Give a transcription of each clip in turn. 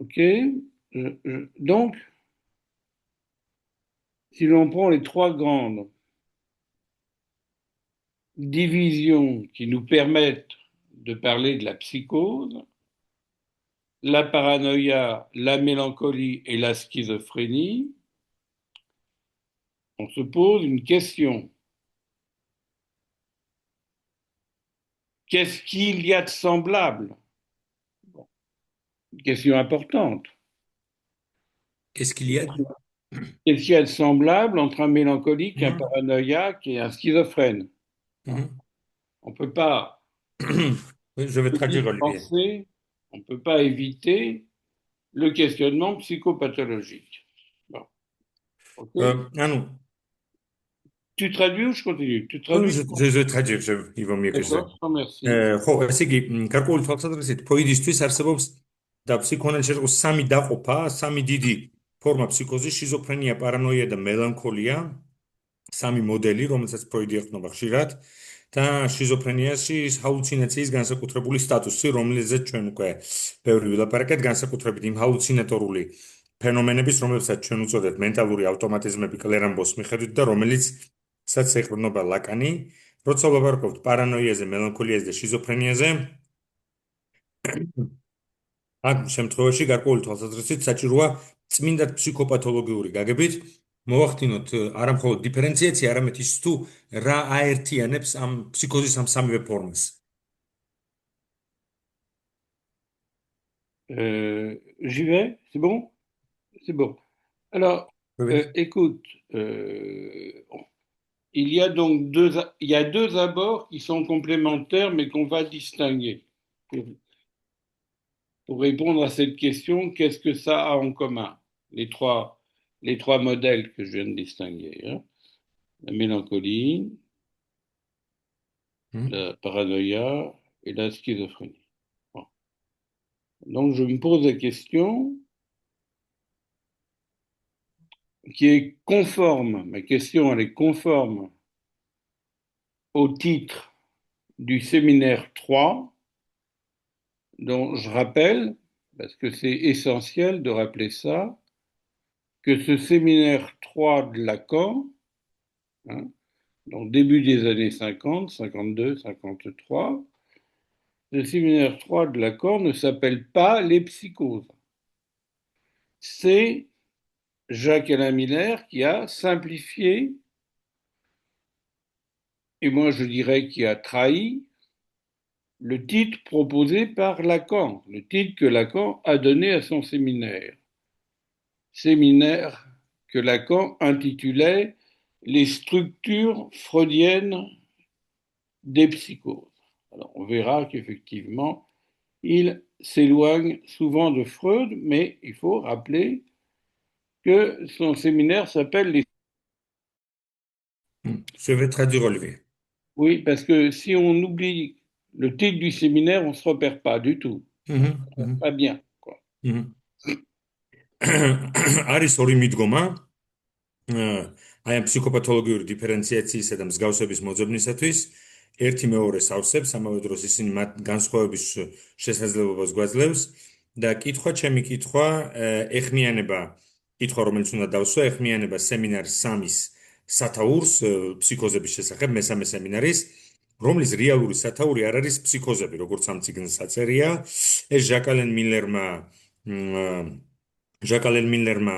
Ok. Donc, si l'on prend les trois grandes divisions qui nous permettent de parler de la psychose, la paranoïa, la mélancolie et la schizophrénie, on se pose une question. Qu'est-ce qu'il y a de semblable? Une question importante. Qu'est-ce qu'il y a? Qu'est-ce qu'il y a de semblable entre un mélancolique, un Mhm, paranoïaque et un schizophrène? mhm. On ne peut pas Oui, je vais se traduire, Olivier. dispenser, on ne peut pas éviter le questionnement psychopathologique. Bon, ok. ანუ Tu traduis ou je continue? Tu traduis? je traduire, il vaut mieux que je. D'accord, je te remercie. ხო, ესე იგი, გარკვეული თვალსაზრისით, ფროიდისთვის არსებობს და ფსიქოანალიზში შეყოს სამი დაყოფა, სამი დიდი ფორმა ფსიქოზის: შიზოფრენია, პარანოია და მელანქოლია. სამი მოდელი, რომელსაც ფროიდი ეყრდნობა ხშირად და შიზოფრენიაში ჰალუცინაციის განსაკუთრებული სტატუსი, რომელზეც ჩვენ უკვე ბევრი ვილაპარაკეთ, განსაკუთრებით იმ ჰალუცინატორული ფენომენების, რომელსაც ჩვენ უწოდებთ მენტალური ავტომატიზმები კლერამბოს მიხედვით და რომელიცაც ეყრდნობა ლაკანი. როცა ვლაპარაკობთ პარანოიაზე, მელანქოლიაზე და შიზოფრენიაზე, ამ შემთხვევაში გარკვეული თვალსაზრისით საჭიროა წმინდად ფსიქოპათოლოგიური გაგებით მოვახდინოთ არა მხოლოდ დიფერენციაცია, არამედ ის თუ რა აერთიანებს ამ ფსიქოზის ამ სამივე ფორმას. J'y vais, c'est bon? C'est bon. Alors, écoute, il y a donc il y a deux abords qui sont complémentaires, mais qu'on va distinguer. Pour répondre à cette question, qu'est-ce que ça a en commun? Les trois modèles que je viens de distinguer, hein. La mélancolie, la paranoïa et la schizophrénie. Bon. Donc, je me pose la question qui est conforme, ma question elle est conforme au titre du séminaire 3, dont je rappelle, parce que c'est essentiel de rappeler ça, que ce séminaire 3 de Lacan, hein, donc début des années 50, 52, 53, le séminaire 3 de Lacan ne s'appelle pas les psychoses. C'est Jacques-Alain Miller qui a simplifié, et moi je dirais qui a trahi, le titre proposé par Lacan, le titre que Lacan a donné à son séminaire. Séminaire que Lacan intitulait Les structures freudiennes des psychoses. Alors on verra qu'effectivement, il s'éloigne souvent de Freud, mais il faut rappeler que son séminaire s'appelle les... Je vais traduire, Olivier. Oui, parce que si on oublie le titre du séminaire, on ne se repère pas du tout. Pas bien, quoi. არის ორი მიდგომა აი ამ ფსიქოპათოლოგიური დიფერენციაციისა და მსგავსების მოძებნისათვის. ერთი მეორეს ავსებს, ამავე დროს ისინი მათ განსხვავების შესაძლებლობას გვაძლევს და ჩემი კითხვა ეხმიანება, კითხვა რომელიც უნდა დავსვა, ეხმიანება სემინარ 3-ის სათაურს ფსიქოზების შესახებ, მესამე სემინარის, რომლის რეალური სათაური არ არის ფსიქოზები, როგორც ამ წიგნს აწერია. ეს ჟაკალენ მილერმა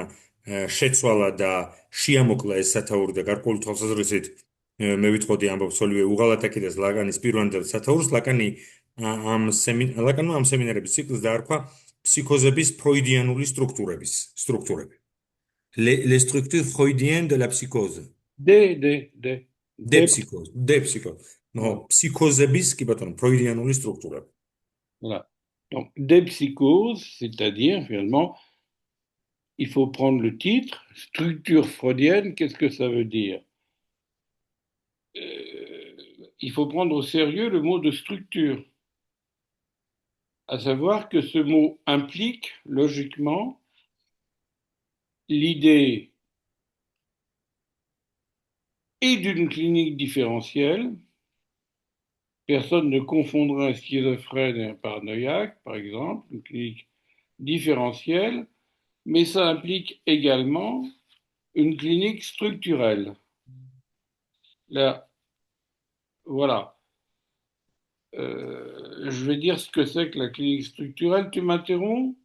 შეცვალა და შეამოკლა ეს სათაური და გარკვეული თვალსაზრისით მე ვიტყოდი ამბობს ოლივე უღალატაკიდას ლაკანის პირვანდელ სათაურს. ლაკანმა ამ სემინარების ციკლს დაარქვა ფსიქოზების ფროიდიანული სტრუქტურები. Les structures freudiennes de la psychose. Des psychoses. Non, psychosebis, qui bâton, freudianuli structure. Voilà. Donc, des psychoses, c'est-à-dire, finalement, il faut prendre le titre, structure freudienne, qu'est-ce que ça veut dire? Il faut prendre au sérieux le mot de structure. À savoir que ce mot implique, logiquement, l'idée et d'une clinique différentielle. Personne ne confondra un schizophrène et un paranoïaque, par exemple, une clinique différentielle, mais ça implique également une clinique structurelle. Là, voilà. Je vais dire ce que c'est que la clinique structurelle. Tu m'interromps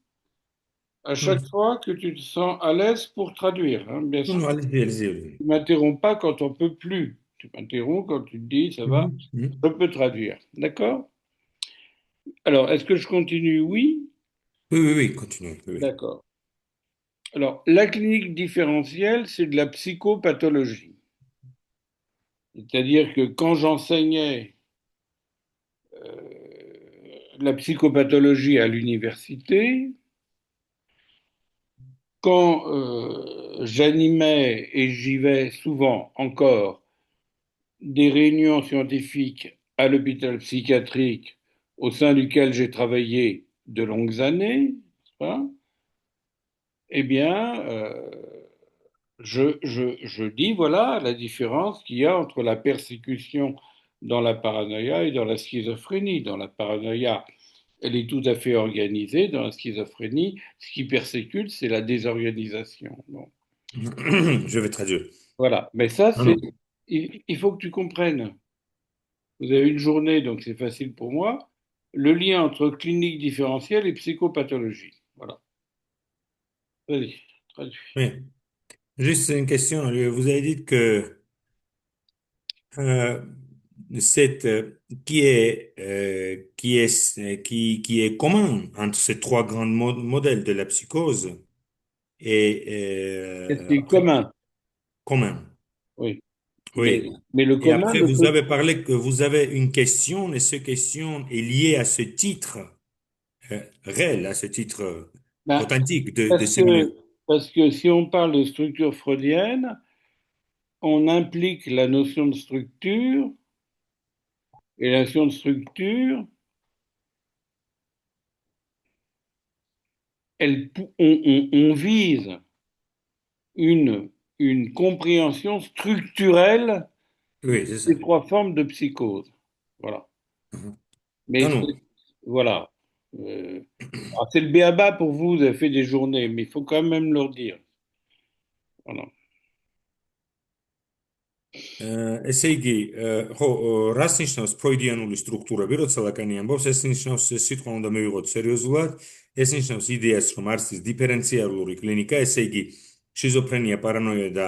à chaque Mhm. fois que tu te sens à l'aise pour traduire, hein, bien Non, sûr. non, allez-y, allez-y, allez-y. Tu m'interromps pas quand on peut plus. Tu m'interromps quand tu te dis ça va, Mhm. Mhm. je peux traduire. D'accord? Alors, est-ce que je continue? Oui. Oui, oui, oui, continuez. Oui, oui. D'accord. Alors, la clinique différentielle, c'est de la psychopathologie. C'est-à-dire que quand j'enseignais la psychopathologie à l'université, quand j'animais, et j'y vais souvent encore, des réunions scientifiques à l'hôpital psychiatrique au sein duquel j'ai travaillé de longues années, hein, eh bien, je dis, voilà la différence qu'il y a entre la persécution dans la paranoïa et dans la schizophrénie. Dans la paranoïa, elle est tout à fait organisée. Dans la schizophrénie, ce qui persécute, c'est la désorganisation. Bon. Je vais traduire. Voilà. Mais ça, Non, c'est, non. il faut que tu comprennes. Vous avez une journée, donc c'est facile pour moi. Le lien entre clinique différentielle et psychopathologie. Voilà. Vas-y, traduis. Oui. Juste une question. Vous avez dit que euh, cette qui est commun entre ces trois grands modèles de la psychose et Qu'est-ce qui est après commun? commun. Oui. Mais, Oui. mais le Et commun après, ne vous peut. avez parlé que vous avez une question et cette question est liée à ce titre réel, à ce titre Ben, authentique de parce séminaire. que, parce que si on parle de structure freudienne, on implique la notion de structure, et la notion de structure, on vise une, une compréhension structurelle Oui, c'est ça. des trois formes de psychose. Voilà. Mhm. Mais Non, non. voilà. Alors, c'est le béaba pour vous, vous avez fait des journées, mais il faut quand même leur dire. Voilà. ესე იგი, ხო, რას ნიშნავს ფროიდიანული სტრუქტურები, როცა ლაკანი ამბობს, ეს ნიშნავს ეს სიტყვა უნდა მივიღოთ სერიოზულად, ეს ნიშნავს იდეას, რომ არის დიფერენციალური კლინიკა, ესე იგი, შიზოფრენია, პარანოია და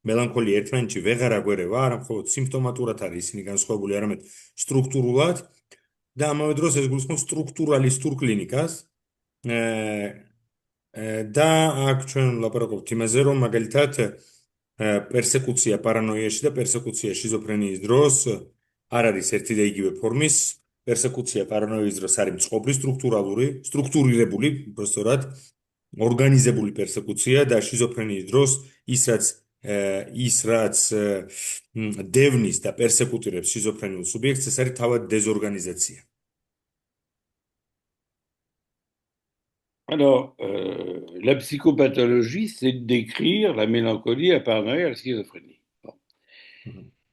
მელანქოლია ერთმანეთში ვეღარ აგვერევა, არა მხოლოდ სიმპტომატურად არის ისინი განსხვავებული, არამედ სტრუქტურულად და ამავე დროს ეს გულისხმობს სტრუქტურალისტურ კლინიკას. და აქ ჩვენ ვლაპარაკობთ იმაზე, რომ მაგალითად პერსეკუცია პარანოიაში და პერსეკუცია შიზოფრენიის დროს არ არის ერთი და იგივე ფორმის. პერსეკუცია პარანოიის დროს არის მწყობრი სტრუქტურალური, სტრუქტურირებული, უბრალოდ ორგანიზებული პერსეკუცია და შიზოფრენიის დროს ის რაც დევნის და პერსეკუტირებს შიზოფრენიულ სუბიექტს, ეს არის თავად დეზორგანიზაცია. Alors, la psychopathologie, c'est de décrire la mélancolie, la paranoïa et la schizophrénie. Bon.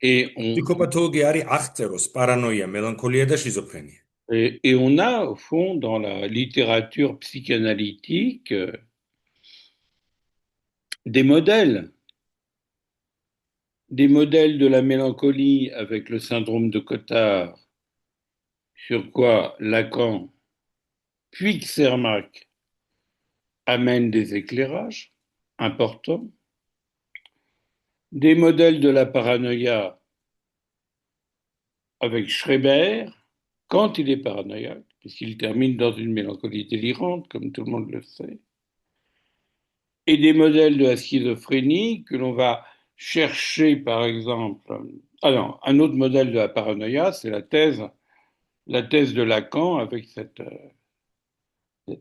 Et on, ფსიქოპათოლოგია არის აღწეროს პარანოია, მელანქოლია და შიზოფრენია. et on a, au fond, dans la littérature psychanalytique, des modèles. Des modèles de la mélancolie avec le syndrome de Cotard, sur quoi Lacan puis Xermac amènent des éclairages importants. Des modèles de la paranoïa avec Schreber, quand il est paranoïaque, puisqu'il termine dans une mélancolie délirante, comme tout le monde le sait, et des modèles de la schizophrénie que l'on va chercher, par exemple. Ah non, un autre modèle de la paranoïa, c'est la thèse de Lacan avec cette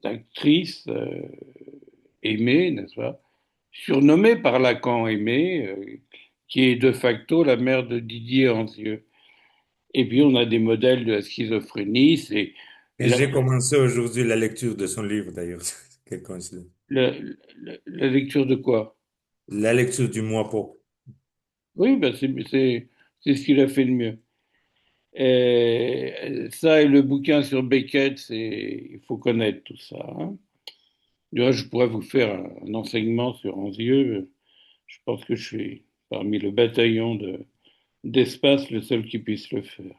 actrice Aimée, n'est-ce pas, surnommée par Lacan Aimée, qui est de facto la mère de Didier Anzieux. Et puis on a des modèles de la schizophrénie, c'est Et la, j'ai commencé aujourd'hui la lecture de son livre d'ailleurs. Quelle coïncidence. la lecture de quoi? La lecture du mois pour. Oui, ben c'est ce qu'il a fait de mieux. Ça et le bouquin sur Beckett, il faut connaître tout ça, hein. Je pourrais vous faire un enseignement sur Anzieux. Je pense que je suis parmi le bataillon d'espace le seul qui puisse le faire.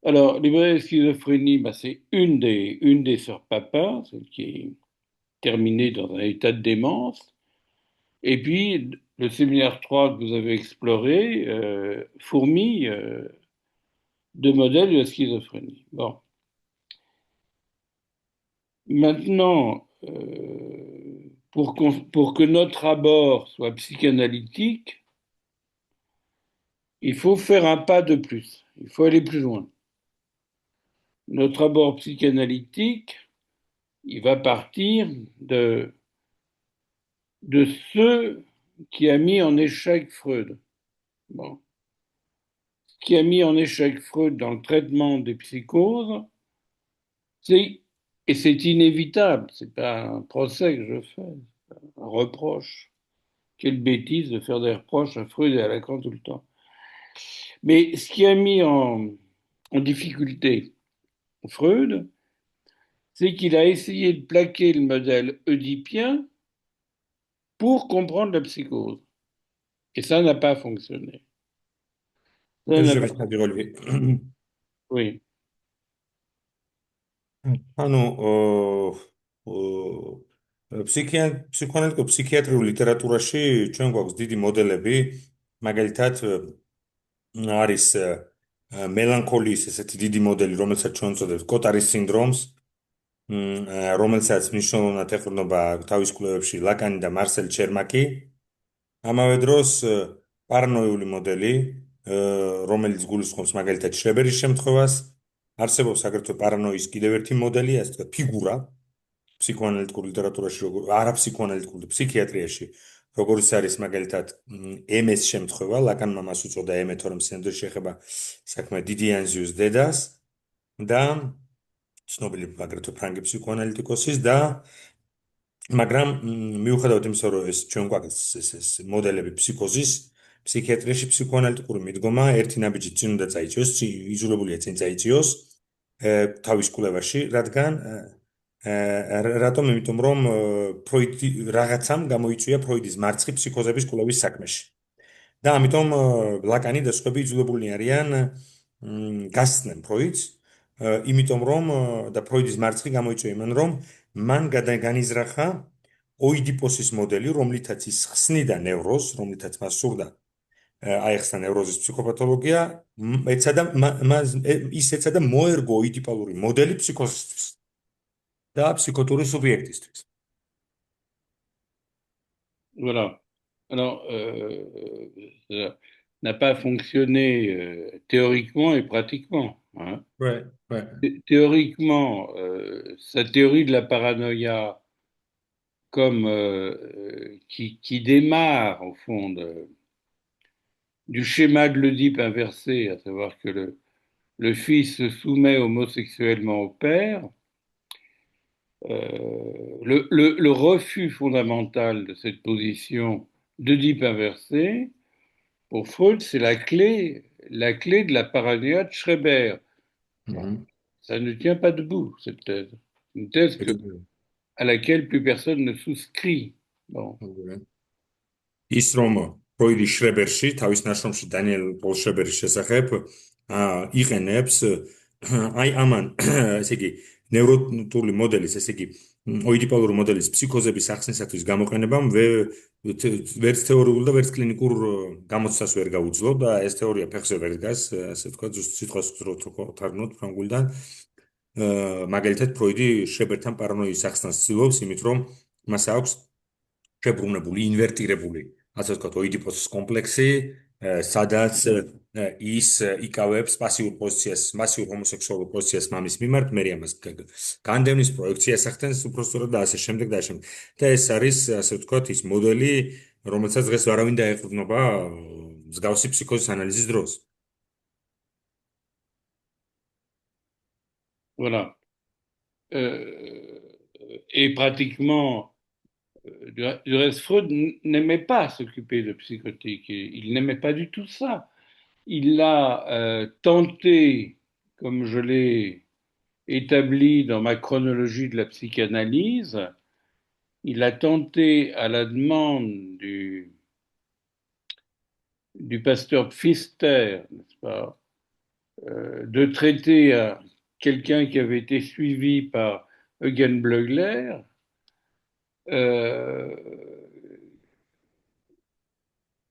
Alors, l'hybride schizophrénie, bah, c'est une des sœurs papa, celle qui est terminée dans un état de démence. Et puis, le séminaire 3 que vous avez exploré fourmille de modèles de schizophrénie. Bon. Maintenant, pour que notre abord soit psychanalytique, il faut faire un pas de plus. Il faut aller plus loin. Notre abord psychanalytique, il va partir de ce qui a mis en échec Freud. Bon. Ce qui a mis en échec Freud dans le traitement des psychoses, c'est, et c'est inévitable, c'est pas un procès que je fais, un reproche. Quelle bêtise de faire des reproches à Freud et à Lacan tout le temps. Mais ce qui a mis en difficulté Freud, c'est qu'il a essayé de plaquer le modèle oedipien pour comprendre la psychose. Et ça n'a pas fonctionné. Ça n'a pas... Oui. ანუ ფსიქოანალიტიკურ ფსიქიატრიულ ლიტერატურაში ჩვენ გვაქვს დიდი მოდელები, მაგალითად არის მელანქოლიის ესეთი დიდი მოდელი, რომელსაც ჩვენ ვწოდებთ კოტარის სინდრომს, რომელსაც მნიშვნელოვნად ეყრდნობა თავის კვლევებში ლაკანი და მარსელ ჩერმაკი. ამავე დროს პარანოიული მოდელი, რომელიც გულისხმობს მაგალითად შრებერის შემთხვევას, არსებობს აგრეთვე პარანოის კიდევ ერთი მოდელი, ასე ვთქვათ, ფიგურა ფსიქოანალიტიკურ ლიტერატურაში, არაფსიქოანალიტიკურ ფსიქიატრიაში, როგორც არის მაგალითად ემეს შემთხვევა, ლაკანმა მას უწოდა ემე, თორემ სინამდვილეში შეეხება საქმე დიდი ანზიუს დედას და ცნობილი აგრეთვე ფრანგი ფსიქოანალიტიკოსის და მაგრამ მიუხედავად იმისა, რომ ეს ჩვენ გვაქვს ეს მოდელები ფსიქოზის, ფსიქიატრიაში ფსიქოანალიტიკური მიდგომა ერთი ნაბიჯი წინ უნდა წაიწიოს, იძულებულია წინ წაიწიოს თავის კვლევაში, რატომ? იმიტომ რომ ფროიდი რაღაცამ გამოიწვია ფროიდის მარცხი ფსიქოზების კვლევის საქმეში. და ამიტომ ლაკანი და სხვები იძულებულნი არიან გასცნენ ფროიდს, იმიტომ რომ და ფროიდის მარცხი გამოიწვია იმან რომ მან განიზრახა ოიდიპოსის მოდელი, რომლითაც ის ხსნიდა ნევროზს, რომლითაც მას სურდა აეხსნა ნევროზის ფსიქოპათოლოგია, ის ეცადა მოერგო ოიდიპალური მოდელი ფსიქოზისთვის და psychotouri subjectistvis. Voilà. Alors, ça n'a pas fonctionné théoriquement et pratiquement, hein. Ouais, ouais. Théoriquement, sa théorie de la paranoïa comme qui démarre au fond du schéma de l'Oedipe inversé, à savoir que le fils se soumet homosexuellement au père. Le refus fondamental de cette position d'Oedipe inversé, pour Freud, c'est la clé de la paranoïa de Schreber. Bon, ça ne tient pas debout, cette thèse. Une thèse à laquelle plus personne ne souscrit. Bon. ის რომ ფროიდი შრებერში, თავის ნაშრომში დანიელ პოლ შრებერის შესახებ იყენებს აი ამან, ესე იგი, ნევროტული მოდელის, ესე იგი, ოიდიპალური მოდელის ფსიქოზების ახსნისათვის გამოყენებამ ვერც თეორიულ და ვერც კლინიკურ გამოცდას ვერ გაუძლო და ეს თეორია ფეხზე ვერ დგას, ასე ვთქვათ, სიტყვას ვთარგმნოთ ფრანგულიდან. მაგალითად, ფროიდი შრებერთან პარანოიის ახსნას ცდილობს, იმით რომ მას აქვს შებრუნებული, ინვერტირებული, ასე ვთქვათ, ოიდიპოსის კომპლექსი, სადაც ის იკავებს პასიურ პოზიციას, მასიურ ჰომოსექსუალურ პოზიციას მამის მიმართ, მე ამას განდევნის პროექციას ახდენს უბრალოდ და ასე შემდეგ და ასე შემდეგ. და ეს არის, ასე ვთქვათ, ის მოდელი, რომელსაც დღეს ვარავინ დაეყრდნობა მსგავსი ფსიქოზის ანალიზის დროს. Voilà. Et pratiquement, du reste, Freud n'aimait pas s'occuper de psychotique. Il n'aimait pas du tout ça. Il a tenté, comme je l'ai établi dans ma chronologie de la psychanalyse, il a tenté à la demande du pasteur Pfister, n'est-ce pas, de traiter quelqu'un qui avait été suivi par Eugen Bleuler, euh,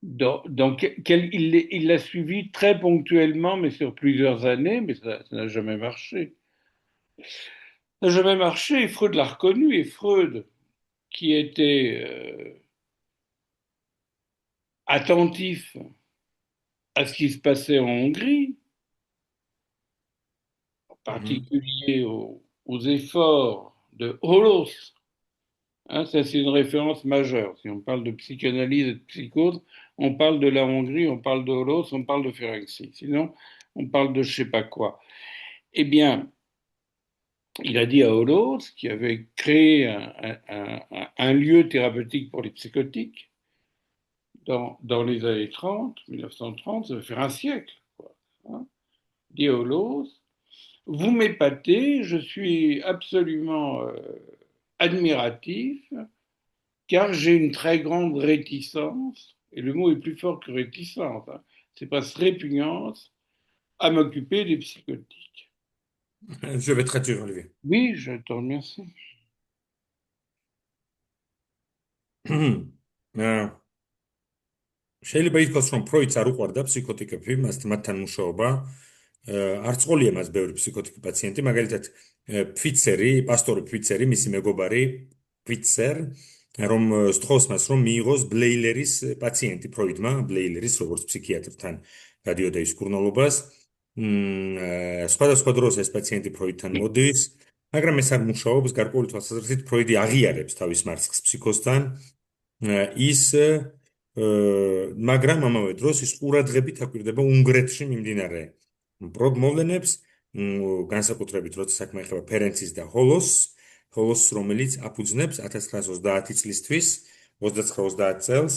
il l'a suivi très ponctuellement, mais sur plusieurs années, mais ça n'a jamais marché. Ça n'a jamais marché, et Freud l'a reconnu, et Freud, qui était attentif à ce qui se passait en Hongrie, en Mhm. particulier aux efforts de Holos. Hein, ça, c'est une référence majeure. Si on parle de psychanalyse et de psychose, on parle de la Hongrie, on parle de Holos, on parle de Ferenczi. Sinon, on parle de je sais pas quoi. Eh bien, il a dit à Holos, qui avait créé un lieu thérapeutique pour les psychotiques dans les années 30, 1930, ça va faire un siècle, quoi. Hein, dit à Holos, vous m'épatez, je suis absolument admiratif, car j'ai une très grande réticence, et le mot est plus fort que réticence, hein, c'est pas répugnance, à m'occuper des psychotiques. Je vais traduire, Olivier. Oui, je te remercie. აა, შეიძლება ითქვას, რომ ფროიდს არ უყვარდა ფსიქოტიკები, მათთან მუშაობა. არც ყოლია მას ბევრი ფსიქოტიკი პაციენტი, მაგალითად, ფიცერი, პასტორი ფიცერი, მისი მეგობარი ფიცერ, რომ სთხოვს მას, რომ მიიღოს ბლეილერის პაციენტი ფროიდმა, ბლეილერის როგორც ფსიქიატრთან გადიოდა ის კურნალობას. სხვადასხვა დროს ეს პაციენტი ფროიდთან მოდის, მაგრამ ეს არ მუშაობს, გარკვეული თვალსაზრისით ფროიდი აღიარებს თავის მარცხს ფსიქოსთან. ის მაგრამ ამავე დროს ის ყურადღებით აკვირდება უნგრეთში მიმდინარე პროგმოვლენებს, განსაკუთრებით როცა საქმე ეხება ფერენცის და ჰოლოსს, რომელიც აფუძნებს 1930 წლისთვის, 29-30 წელს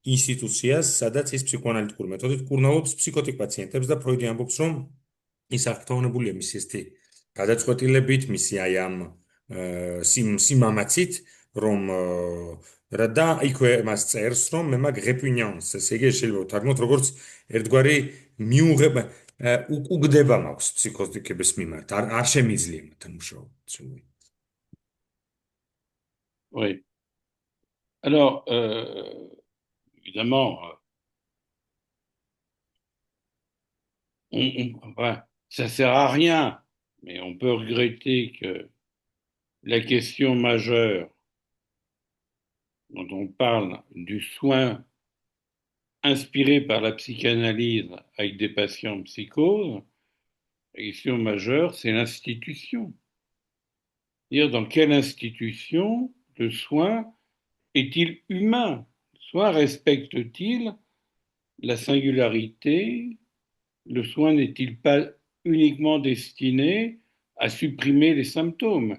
ინსტიტუციას, სადაც ის ფსიქოანალიტიკური მეთოდით კურნალობს ფსიქოტიკ პაციენტებს და ფროიდი ამბობს, რომ ის აღფრთოვანებულია მისი ესეთი გადაწყვეტილებით, მისი აი ამ სიმამაცით, რომ და იქვე მას წერს, რომ მე მაგ რეპინიანს, ესე იგი შეიძლება ვთარგმნოთ როგორც ერთგვარი მიუღება, უკუგდება მაქვს ფსიქოტიკების მიმართ, არ შემიძლია მათთან მუშაობა. Oui. Alors, évidemment, enfin, ça sert à rien, mais on peut regretter que la question majeure dont on parle du soin inspiré par la psychanalyse avec des patients en psychose, la question majeure, c'est l'institution. C'est-à-dire dans quelle institution le soin est-il humain? Le soin respecte-t-il la singularité? Le soin n'est-il pas uniquement destiné à supprimer les symptômes?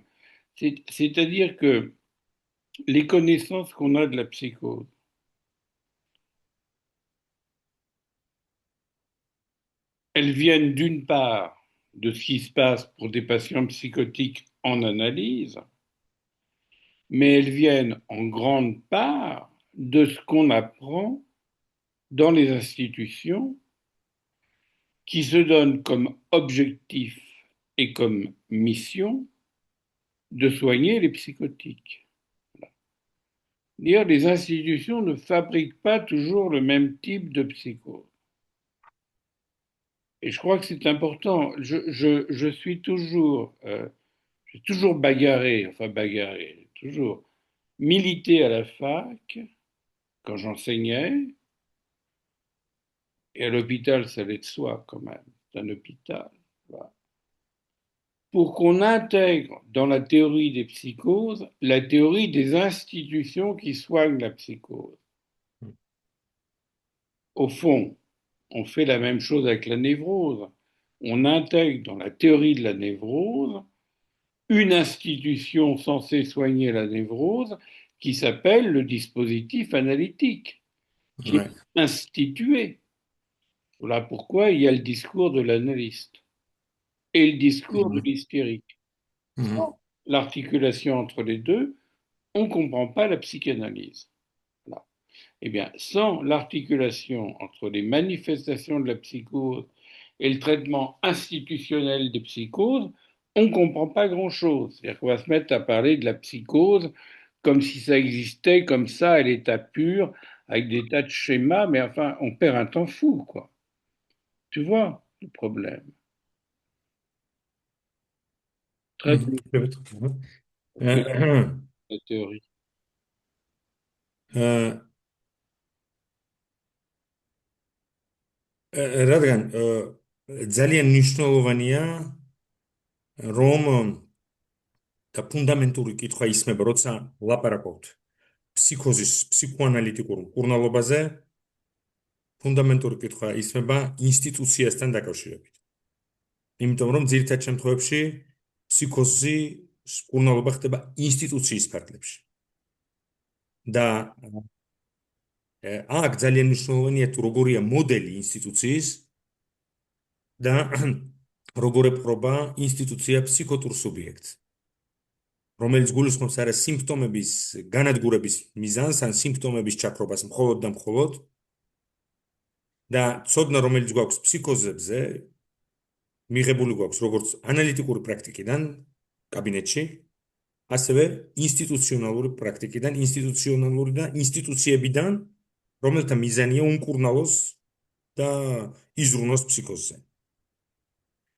C'est-à-dire que les connaissances qu'on a de la psychose, elles viennent d'une part de ce qui se passe pour des patients psychotiques en analyse, mais elles viennent en grande part de ce qu'on apprend dans les institutions qui se donnent comme objectif et comme mission de soigner les psychotiques. D'ailleurs, les institutions ne fabriquent pas toujours le même type de psychose. Et je crois que c'est important. Je suis toujours, j'ai toujours bagarré, toujours milité à la fac quand j'enseignais, et à l'hôpital, ça allait de soi quand même, c'est un hôpital. Voilà. Pour qu'on intègre dans la théorie des psychoses la théorie des institutions qui soignent la psychose. Au fond, on fait la même chose avec la névrose. On intègre dans la théorie de la névrose une institution censée soigner la névrose qui s'appelle le dispositif analytique, qui est institué. Voilà pourquoi il y a le discours de l'analyste et le discours de l'hystérique. Mhm. Sans l'articulation entre les deux, on ne comprend pas la psychanalyse. Voilà. Eh bien, sans l'articulation entre les manifestations de la psychose et le traitement institutionnel des psychoses, on ne comprend pas grand-chose. C'est-à-dire qu'on va se mettre à parler de la psychose comme si ça existait comme ça à l'état pur, avec des tas de schémas, mais enfin, on perd un temps fou, quoi. Tu vois le problème. Très bien, Mhm. Evet. Mhm. la théorie. Äh, რადგან ძალიან მნიშვნელოვანია რომ და ფუნდამენტური კითხვა ისმება, როცა ლაპარაკობთ ფსიქოზის ფსიქოანალიტიკურ მკურნალობაზე, ფუნდამენტური კითხვა ისმება ინსტიტუციასთან დაკავშირებით. იმიტომ რომ ძირითად შემთხვევებში ფსიქოზის მკურნალობა ხდება ინსტიტუციის ფარგლებში. და აქ ძალიან მნიშვნელოვანია თუ როგორია მოდელი ინსტიტუციის და როგორ ეპყრობა ინსტიტუცია ფსიქოტურ სუბიექტს, რომელიც გულისხმობს არა სიმპტომების განადგურების მიზანს ან სიმპტომების ჩაქრობას მხოლოდ და მხოლოდ და ცოდნა რომელიც გვაქვს ფსიქოზებზე მიღებული გვაქვს როგორც ანალიტიკური პრაქტიკიდან კაბინეტში, ასევე ინსტიტუციონალური პრაქტიკიდან, ინსტიტუციონალური და ინსტიტუციებიდან, რომელთა მიზანია უმკურნალოს და იზრუნოს ფსიქოზზე.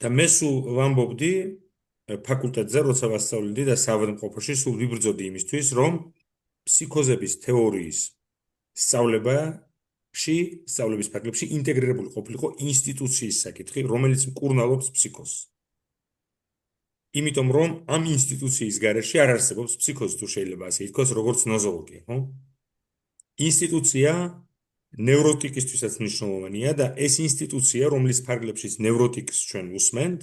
და მე სულ ვამბობდი ფაკულტეტზე, როცა ვასწავლედი და საავადმყოფოში, სულ ვიბრძოდი იმისთვის, რომ ფსიქოზების თეორიის სწავლების ფარგლებში ინტეგრირებული ყოფილიყო ინსტიტუციის საკითხი, რომელიც მკურნალობს ფსიქოზს. იმიტომ რომ ამ ინსტიტუციის გარეშე არ არსებობს ფსიქოზი, თუ შეიძლება ასე ითქვას, როგორც ნოზოლოგია, ხო? ინსტიტუცია ნევროტიკისთვისაც მნიშვნელოვანია და ეს ინსტიტუცია, რომლის ფარგლებშიც ნევროტიკს ჩვენ უსმენთ,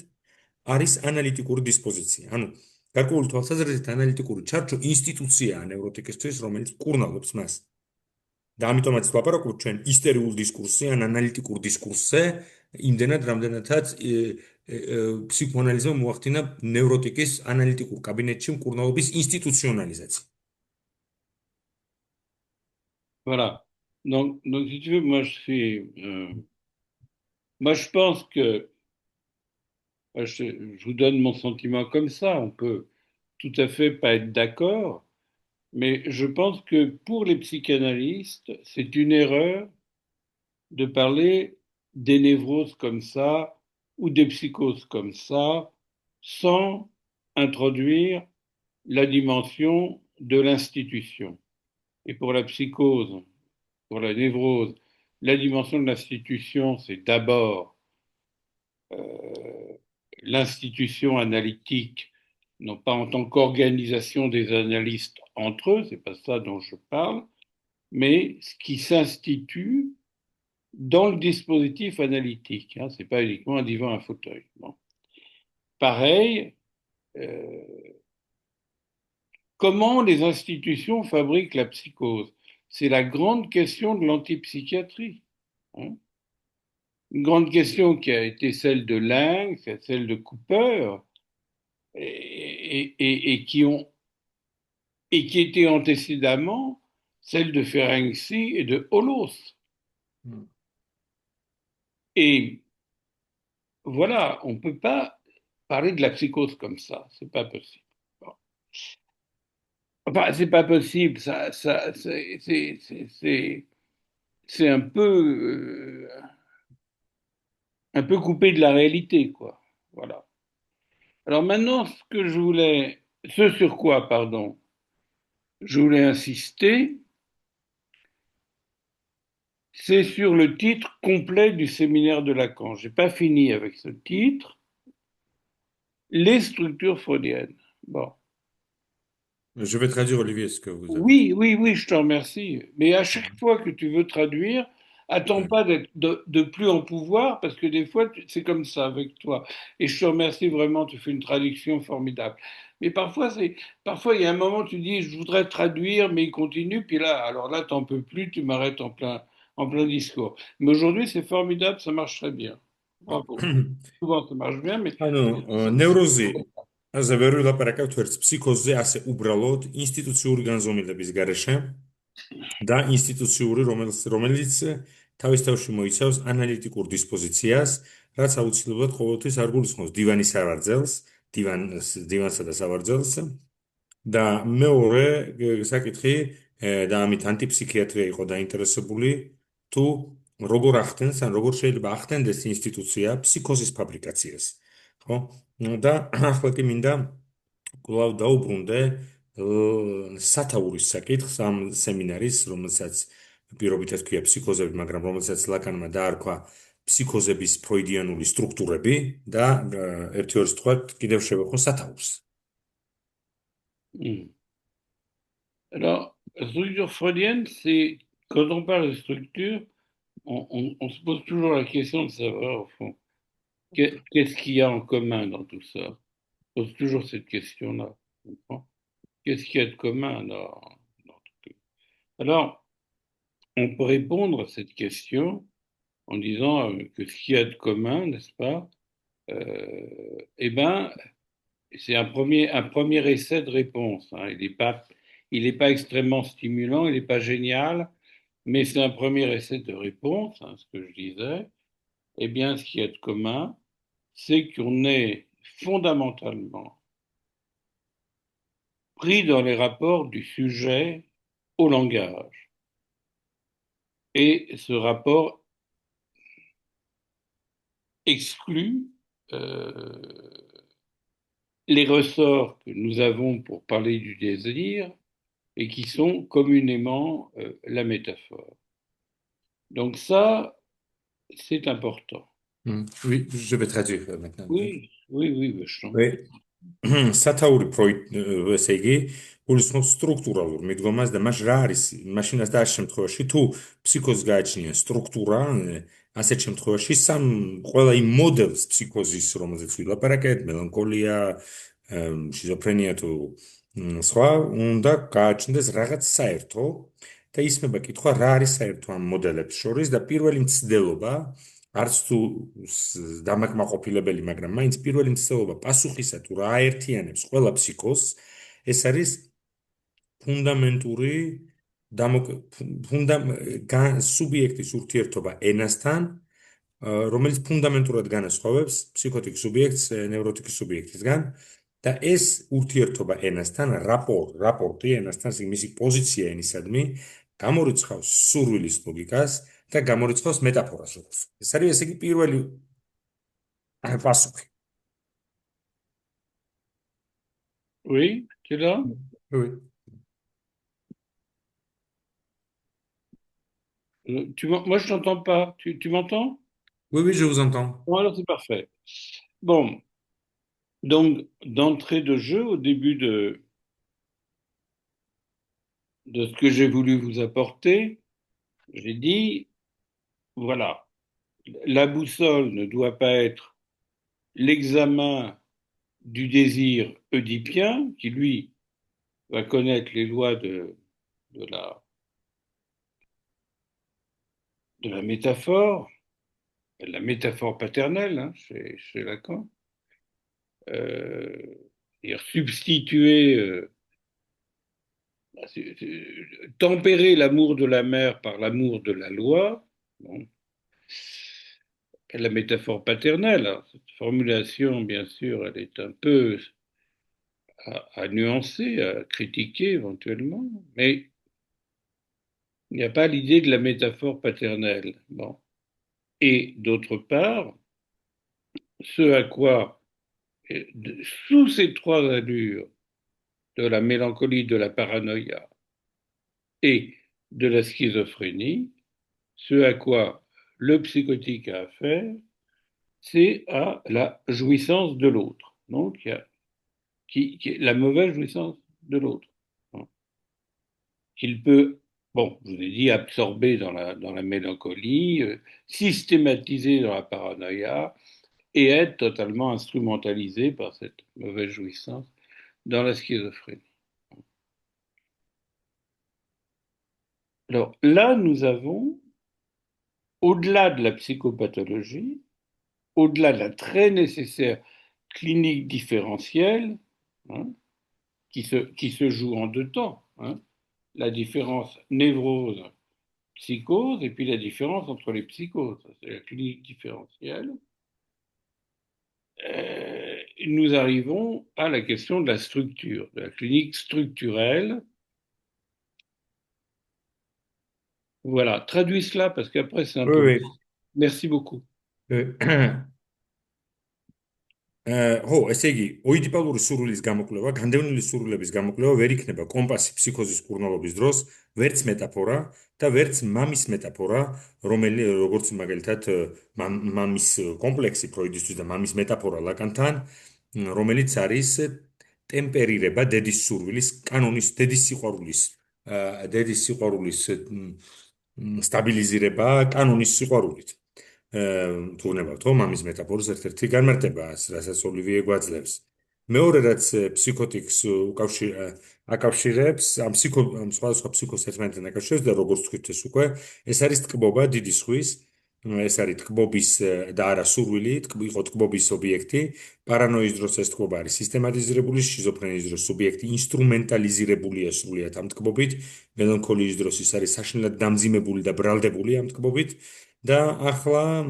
არის ანალიტიკური დისპოზიცია. ანუ გარკვეული თვალსაზრისით ანალიტიკური ჩარჩო ინსტიტუციაა ნევროტიკისთვის, რომელიც მკურნალობს მას. და ამიტომაც ვაპარაკობთ ჩვენ ისტორიულ დისკურსზე ან ანალიტიკურ დისკურსზე, იმდენად რამდენადაც ფსიქოანალიზმა მოახდინა ნევროტიკის ანალიტიკურ კაბინეტში მკურნალობის ინსტიტუციონალიზაცია. Voilà. Donc, si tu veux, moi, je pense que, je vous donne mon sentiment comme ça. On peut tout à fait pas être d'accord, mais je pense que pour les psychanalystes, c'est une erreur de parler des névroses comme ça ou des psychoses comme ça sans introduire la dimension de l'institution. Et pour la psychose, pour la névrose, la dimension de l'institution, c'est d'abord l'institution analytique, non pas en tant qu'organisation des analystes entre eux, c'est pas ça dont je parle, mais ce qui s'institue dans le dispositif analytique. Hein, c'est pas uniquement un divan, un fauteuil. Bon. Pareil, euh, comment les institutions fabriquent la psychose? C'est la grande question de l'antipsychiatrie. Hein. Une grande question qui a été celle de Laing, celle de Cooper, et qui était antécédemment celle de Ferenczi et de Holos. Et voilà, on ne peut pas parler de la psychose comme ça, c'est pas possible. Bon. Enfin, c'est pas possible, c'est un peu coupé de la réalité, quoi. Voilà. Alors maintenant, ce sur quoi, pardon, je voulais insister, c'est sur le titre complet du séminaire de Lacan. J'ai pas fini avec ce titre. Les structures freudiennes. Bon. Je vais traduire, Olivier, ce que vous avez. Oui, je te remercie. Mais à chaque fois que tu veux traduire, attends Ouais. pas d'être de plus en pouvoir, parce que des fois, c'est comme ça avec toi. Et je te remercie vraiment, tu fais une traduction formidable. Mais parfois, il y a un moment, tu dis, je voudrais traduire, mais il continue, puis là, alors là, t'en peux plus, tu m'arrêtes en plein, en plein discours. Mais aujourd'hui, c'est formidable, ça marche très bien. Bravo. Souvent, ça marche bien, mais ანუ ნევროზი ასე ვერ ვილაპარაკავთ ვერც ფსიქოზზე, ასე უბრალოდ ინსტიტუციური განზომილების გარეშე და ინსტიტუციური, რომელიც თავის თავში მოიცავს ანალიტიკურ დისპოზიციას, რაც აუცილებლად ყოველთვის არ გულისხმობს დივანის სავარძელს, დივანსა და სავარძელს და მეორე საკითხი და ამით ანტიფსიქიატრია იყო დაინტერესებული თუ როგორ ახდენს ან როგორ შეიძლება ახდენდეს ინსტიტუცია ფსიქოზის ფაბრიკაციას, ხო? და ახლა კი მინდა კვლავ დაუბრუნდე სათაურის საკითხს ამ სემინარის, რომელსაც პირობითად ქვია ფსიქოზები, მაგრამ რომელსაც ლაკანმა დაარქვა ფსიქოზების ფროიდიანული სტრუქტურები და ერთი ორი სიტყვით კიდევ შევეხო სათაურს. Alors, la structure freudienne, c'est quand on parle de structure, on se pose toujours la question de savoir, au fond, qu'est-ce qu'il y a en commun dans tout ça? On pose toujours cette question-là. Qu'est-ce qu'il y a de commun dans tout ça? Alors, on peut répondre à cette question en disant que ce qu'il y a de commun, n'est-ce pas, eh ben, c'est un premier essai de réponse. Hein. Il n'est pas extrêmement stimulant, il n'est pas génial, mais c'est un premier essai de réponse, hein, ce que je disais. Eh bien, ce qu'il y a de commun, c'est qu'on est fondamentalement pris dans les rapports du sujet au langage. Et ce rapport exclut les ressorts que nous avons pour parler du désir et qui sont communément la métaphore. Donc ça, c'est important. Oui, je vais traduire maintenant. Oui, je t'en Oui. სათაური ესე იგი გულისხმობს სტრუქტურალურ მიდგომას და მას რა არის მაშინაც და ამ შემთხვევაში თუ ფსიქოზს გააჩნია სტრუქტურა ასეთ შემთხვევაში სამ ყველა იმ მოდელს ფსიქოზის რომელზეც ვილაპარაკეთ მელანქოლია შიზოფრენია თუ სხვა უნდა გააჩნდეს რაღაც საერთო და ისმება კითხვა რა არის საერთო ამ მოდელებს შორის და პირველი მცდელობა არც თუ დამაკმაყოფილებელი, მაგრამ მაინც პირველი მცდელობა პასუხისა თუ რა აერთიანებს ყველა ფსიქოზს, ეს არის ფუნდამენტური სუბიექტის ურთიერთობა ენასთან, რომელიც ფუნდამენტურად განასხვავებს ფსიქოტიკ სუბიექტს ნევროტიკ სუბიექტისგან და ეს ურთიერთობა ენასთან, რაპორტი ენასთან, მისი პოზიცია ენისადმი გამორიცხავს სურვილის ლოგიკას და გამორიცხავს მეტაფორას. ეს არის ესე იგი პირველი პასუხი. Oui, tu es là? Oui. Moi, je t'entends pas. Tu m'entends? Oui, je vous entends. Bon, alors c'est parfait. Bon, donc d'entrée de jeu, au début de ce que j'ai voulu vous apporter, j'ai dit, voilà, la boussole ne doit pas être l'examen du désir oedipien, qui lui va connaître les lois de la métaphore paternelle, hein, chez Lacan, c'est-à-dire substituer, tempérer l'amour de la mère par l'amour de la loi. Bon. La métaphore paternelle, hein, cette formulation, bien sûr, elle est un peu à nuancer, à critiquer éventuellement, mais il n'y a pas l'idée de la métaphore paternelle. Bon. Et d'autre part, ce à quoi, sous ces trois allures de la mélancolie, de la paranoïa et de la schizophrénie, ce à quoi le psychotique a affaire, c'est à la jouissance de l'autre. Donc, il y a qui est la mauvaise jouissance de l'autre. Qu'il peut, bon, je vous ai dit, absorber dans la mélancolie, systématiser dans la paranoïa et être totalement instrumentalisé par cette mauvaise jouissance dans la schizophrénie. Alors là, nous avons au-delà de la psychopathologie, au-delà de la très nécessaire clinique différentielle, hein, qui se joue en deux temps, hein, la différence névrose-psychose et puis la différence entre les psychoses, c'est la clinique différentielle. Nous arrivons à la question de la structure, de la clinique structurelle. Voilà, traduis cela parce qu'après c'est un peu long. Oui, Merci beaucoup. oui. ხო, ესე იგი, ოიდიპალური სურვილის გამოკვლევა, განდევნილი სურვილების გამოკვლევა ვერ იქნება კომპასი ფსიქოზის კურნალობის დროს, ვერც მეტაფორა და ვერც მამის მეტაფორა, როგორც მაგალითად მამის კომპლექსი ფროიდისთვის და მამის მეტაფორა ლაკანთან, რომელიც არის ტემპერირება დედის სურვილის, კანონის დედის სიყვარულის სტაბილიზირება კანონის სიყვარულით. თუ უნებავთ ხო მამის მეტაფორას ერთ-ერთი განმარტება, რასაც ოლივიე გვაძლევს. მეორე რაც ფსიქოტიკს აკავშირებს, ამ სხვადასხვა ფსიქოს ერთმანეთთან აკავშირებს და როგორც თქვით ეს უკვე, ეს არის ტკბობა დიდი ზღვის, ეს არის ტკბობის და არა სურვილი, იყო ტკბობის ობიექტი, პარანოის დროს ეს ტკბობა არის სისტემატიზირებული, შიზოფრენიის დროს სუბიექტი ინსტრუმენტალიზირებულია სრულიად ამ ტკბობით, მელანქოლიის დროს ის არის საშინლად დამძიმებული და ბრალდებული ამ ტკბობით. და ახლა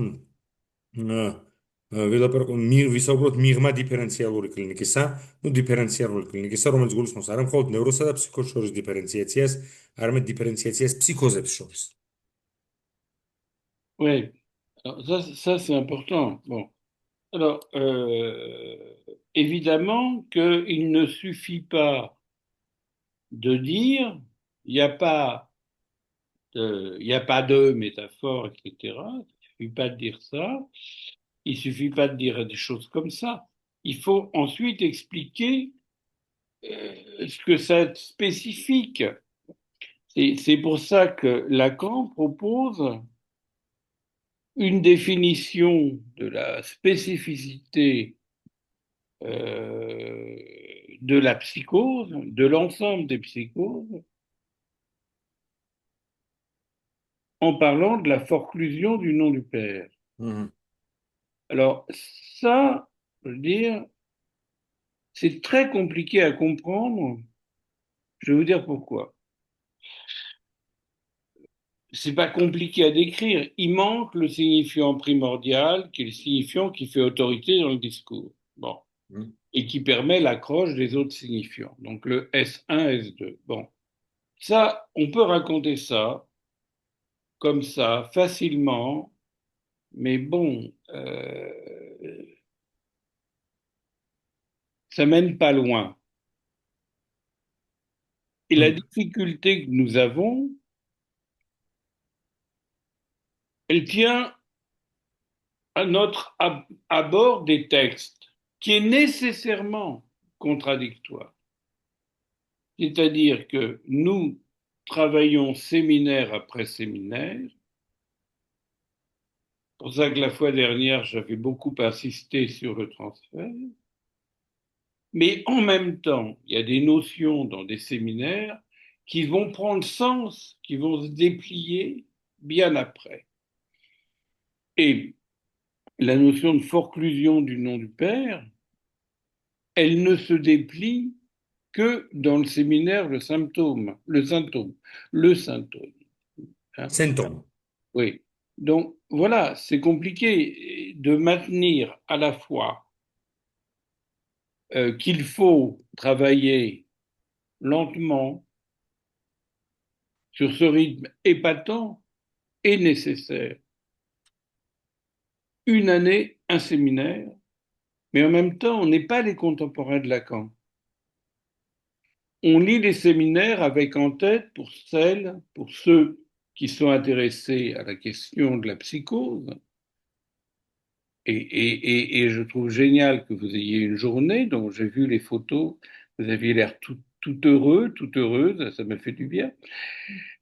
ვისაუბროთ მიღმა დიფერენციალური კლინიკისა, დიფერენციალური კლინიკისა, რომელიც გულისხმობს არა მხოლოდ ნევროსა და ფსიქოს შორის დიფერენციაციას, არამედ დიფერენციაციას ფსიქოზებს შორის. Oui, alors ça c'est important. Bon, alors évidemment qu'il ne suffit pas de dire il n'y a pas il n'y a pas de métaphore, etc. Il ne suffit pas de dire ça. Il ne suffit pas de dire des choses comme ça. Il faut ensuite expliquer ce que c'est spécifique. C'est pour ça que Lacan propose une définition de la spécificité de la psychose, de l'ensemble des psychoses, en parlant de la forclusion du nom du père. Alors ça, je veux dire, c'est très compliqué à comprendre. Je vais vous dire pourquoi. C'est pas compliqué à décrire. Il manque le signifiant primordial, qui est le signifiant qui fait autorité dans le discours. Bon. Et qui permet l'accroche des autres signifiants. Donc le S1, S2. Bon. Ça, on peut raconter ça comme ça, facilement, mais bon, ça mène pas loin. Et la difficulté que nous avons, elle tient à notre abord des textes, qui est nécessairement contradictoire. C'est-à-dire que nous travaillons séminaire après séminaire. C'est pour ça que la fois dernière, j'avais beaucoup insisté sur le transfert. Mais en même temps, il y a des notions dans des séminaires qui vont prendre sens, qui vont se déplier bien après. Et la notion de forclusion du nom du père, elle ne se déplie que dans le séminaire le symptôme. Hein. Symptôme. Oui. Donc voilà, c'est compliqué de maintenir à la fois qu'il faut travailler lentement sur ce rythme épatant et nécessaire. Une année, un séminaire, mais en même temps, on n'est pas les contemporains de Lacan. On lit les séminaires avec en tête, pour ceux qui sont intéressés à la question de la psychose, et je trouve génial que vous ayez une journée dont j'ai vu les photos, vous aviez l'air tout heureux, toute heureuse, ça me fait du bien.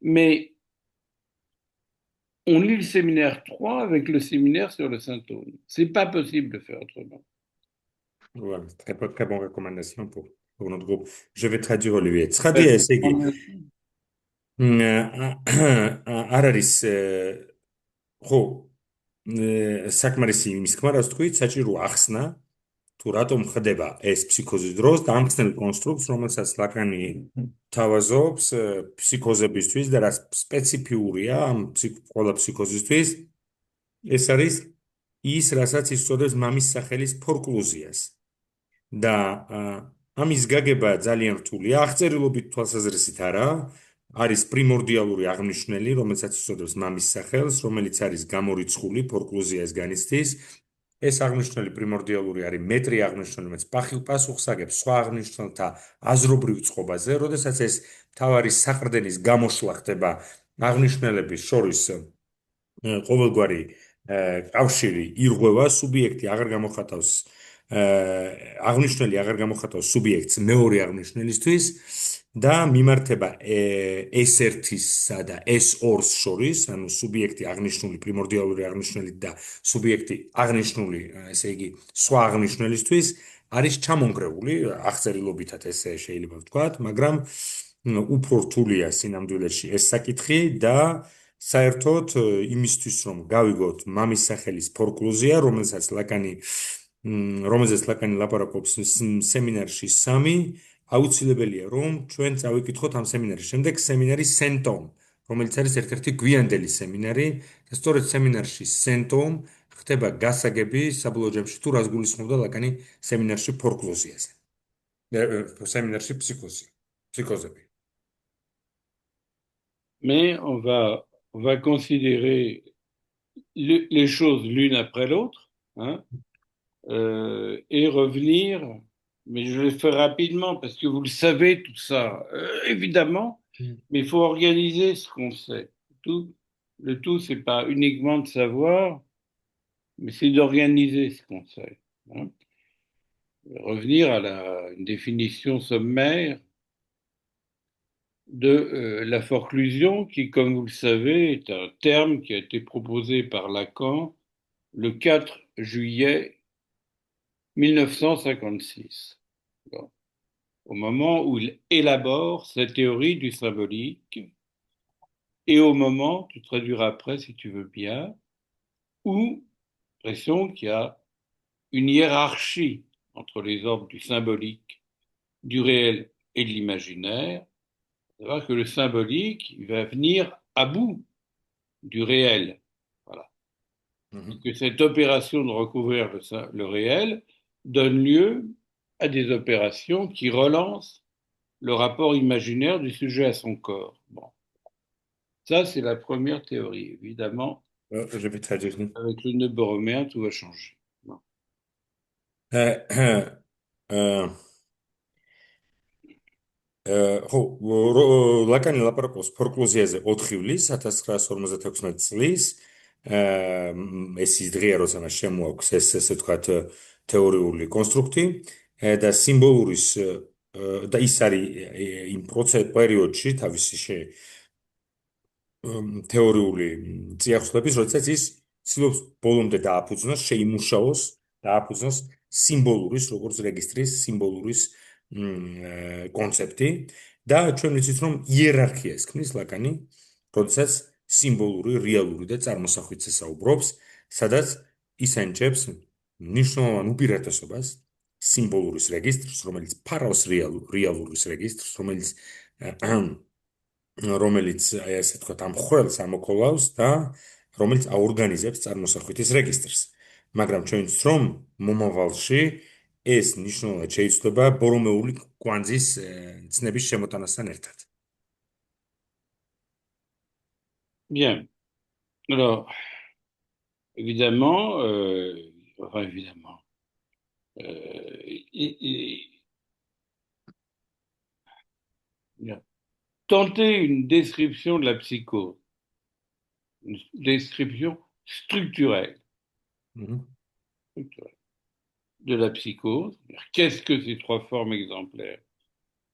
Mais on lit le séminaire 3 avec le séminaire sur le symptôme. C'est pas possible de faire autrement. Voilà, très bonne recommandation pour notre groupe. Je vais traduire Olivier. Traduire, ესე იგი არ არის ხო, საკმარისი იმის თქმა, რაც თქვით, საჭირო ახსნა, თუ რატომ ხდება ეს ფსიქოზის დროს და ამ ხსნელ კონსტრუქტს, რომელსაც ლაკანი თავაზობს ფსიქოზებისთვის და რაც სპეციფიურია ამ ყველა ფსიქოზისთვის, ეს არის ის, რასაც იწოდებს მამის სახელის ფორკლუზიას. და ამის გაგება ძალიან რთულია, აღწერილობით თვალსაზრისით არა, არის პრიმორდიალური აღნიშნელი, რომელსაც იწოდებს მამის სახელს, რომელიც არის გამორიცხული ფორკლუზიას განიცდის. ეს აღნიშნული პრიმორდიალური არის მეტრი აღნიშნული, რომელიც პასუხს აგებს სხვა აღნიშნულთა აზრობრივ წყობაზე, როდესაც ეს მთავარი საყრდენის გამოშლა ხდება აღნიშნულების შორის ყოველგვარი კავშირი ირღვევა, სუბიექტი აღარ გამოხატავს აღნიშნული აღარ გამოხატავს სუბიექტს მეორე აღნიშნულისთვის და მიმართება S1-ისა და S2-ს შორის, ანუ სუბიექტი აღნიშნული პრიმორდიალური აღნიშნულით და სუბიექტი აღნიშნული, ესე იგი, სხვა აღნიშნულისთვის არის ჩამონგრეული, აღწერილობითად ესე შეიძლება ვთქვათ, მაგრამ უფრო რთულია სინამდვილეში ეს საკითხი და საერთოდ იმისთვის რომ გავიგოთ მამის სახელის ფორკლუზია, რომელსაც ლაკანი ლაპარაკობს სემინარში 3, აუცილებელია რომ ჩვენ წავიკითხოთ ამ სემინარის შემდეგ სემინარი სენტომ, რომელიც არის ერთ-ერთი გვიანდელი სემინარი და სწორედ სემინარში სენტომ ხდება გასაგები საბოლოო ჯამში თუ რას გულისხმობდა ლაკანი სემინარში ფორკლუზიაზე. სემინარში ფსიქოზები. Mais on va considérer les choses l'une après l'autre, hein, et revenir, mais je le fais rapidement parce que vous le savez tout ça, évidemment, mais il faut organiser ce qu'on sait. Le tout, c'est pas uniquement de savoir, mais c'est d'organiser ce qu'on sait, hein. Revenir à une définition sommaire de la forclusion, qui, comme vous le savez, est un terme qui a été proposé par Lacan le 4 juillet 1956, bon, au moment où il élabore sa théorie du symbolique, et au moment, tu traduiras après si tu veux bien, où l'impression qu'il y a une hiérarchie entre les ordres du symbolique, du réel et de l'imaginaire. C'est vrai que le symbolique, il va venir à bout du réel. Voilà. Et que cette opération de recouvrir le réel donne lieu à des opérations qui relancent le rapport imaginaire du sujet à son corps. Bon. Ça, c'est la première théorie. Évidemment, avec le neuroméen, tout va changer. Bon. ხო, ლაკანი ლაპარაკობს ფორკლუზიაზე 4 ივლისს 1956 წლის. ეს ის დღეა, როცა მას შემოაქვს ეს, ესე ვთქვათ, თეორიული კონსტრუქტი და სიმბოლურის და ის არის იმ პერიოდში თავისი თეორიული წიაღსვლების, როდესაც ის ცდილობს ბოლომდე დააფუძნოს, დააფუძნოს სიმბოლურის, როგორც რეგისტრის სიმბოლურის კონცეფტი და ჩვენ ვიცით რომ იერარქიას ქმნის ლაკანი, როდესაც სიმბოლური, რეალური და წარმოსახვითზე საუბრობს, სადაც ის ანიჭებს მნიშვნელოვან უპირატესობას სიმბოლურის რეგისტრს, რომელიც ფარავს რეალურის რეგისტრს, რომელიც აი ასე თქვა ამ ხველს ამოქოლავს და რომელიც აორგანიზებს წარმოსახვითის რეგისტრს. მაგრამ ჩვენ ვიცით რომ მომავალში ეს მნიშვნელოვნად შეიცვლება ბორომეული კვანძის ცნების შემოტანასთან ერთად. Bien. Alors, évidemment, tenter une description de la psychose, une description structurelle, de la psychose. Qu'est-ce que ces 3 formes exemplaires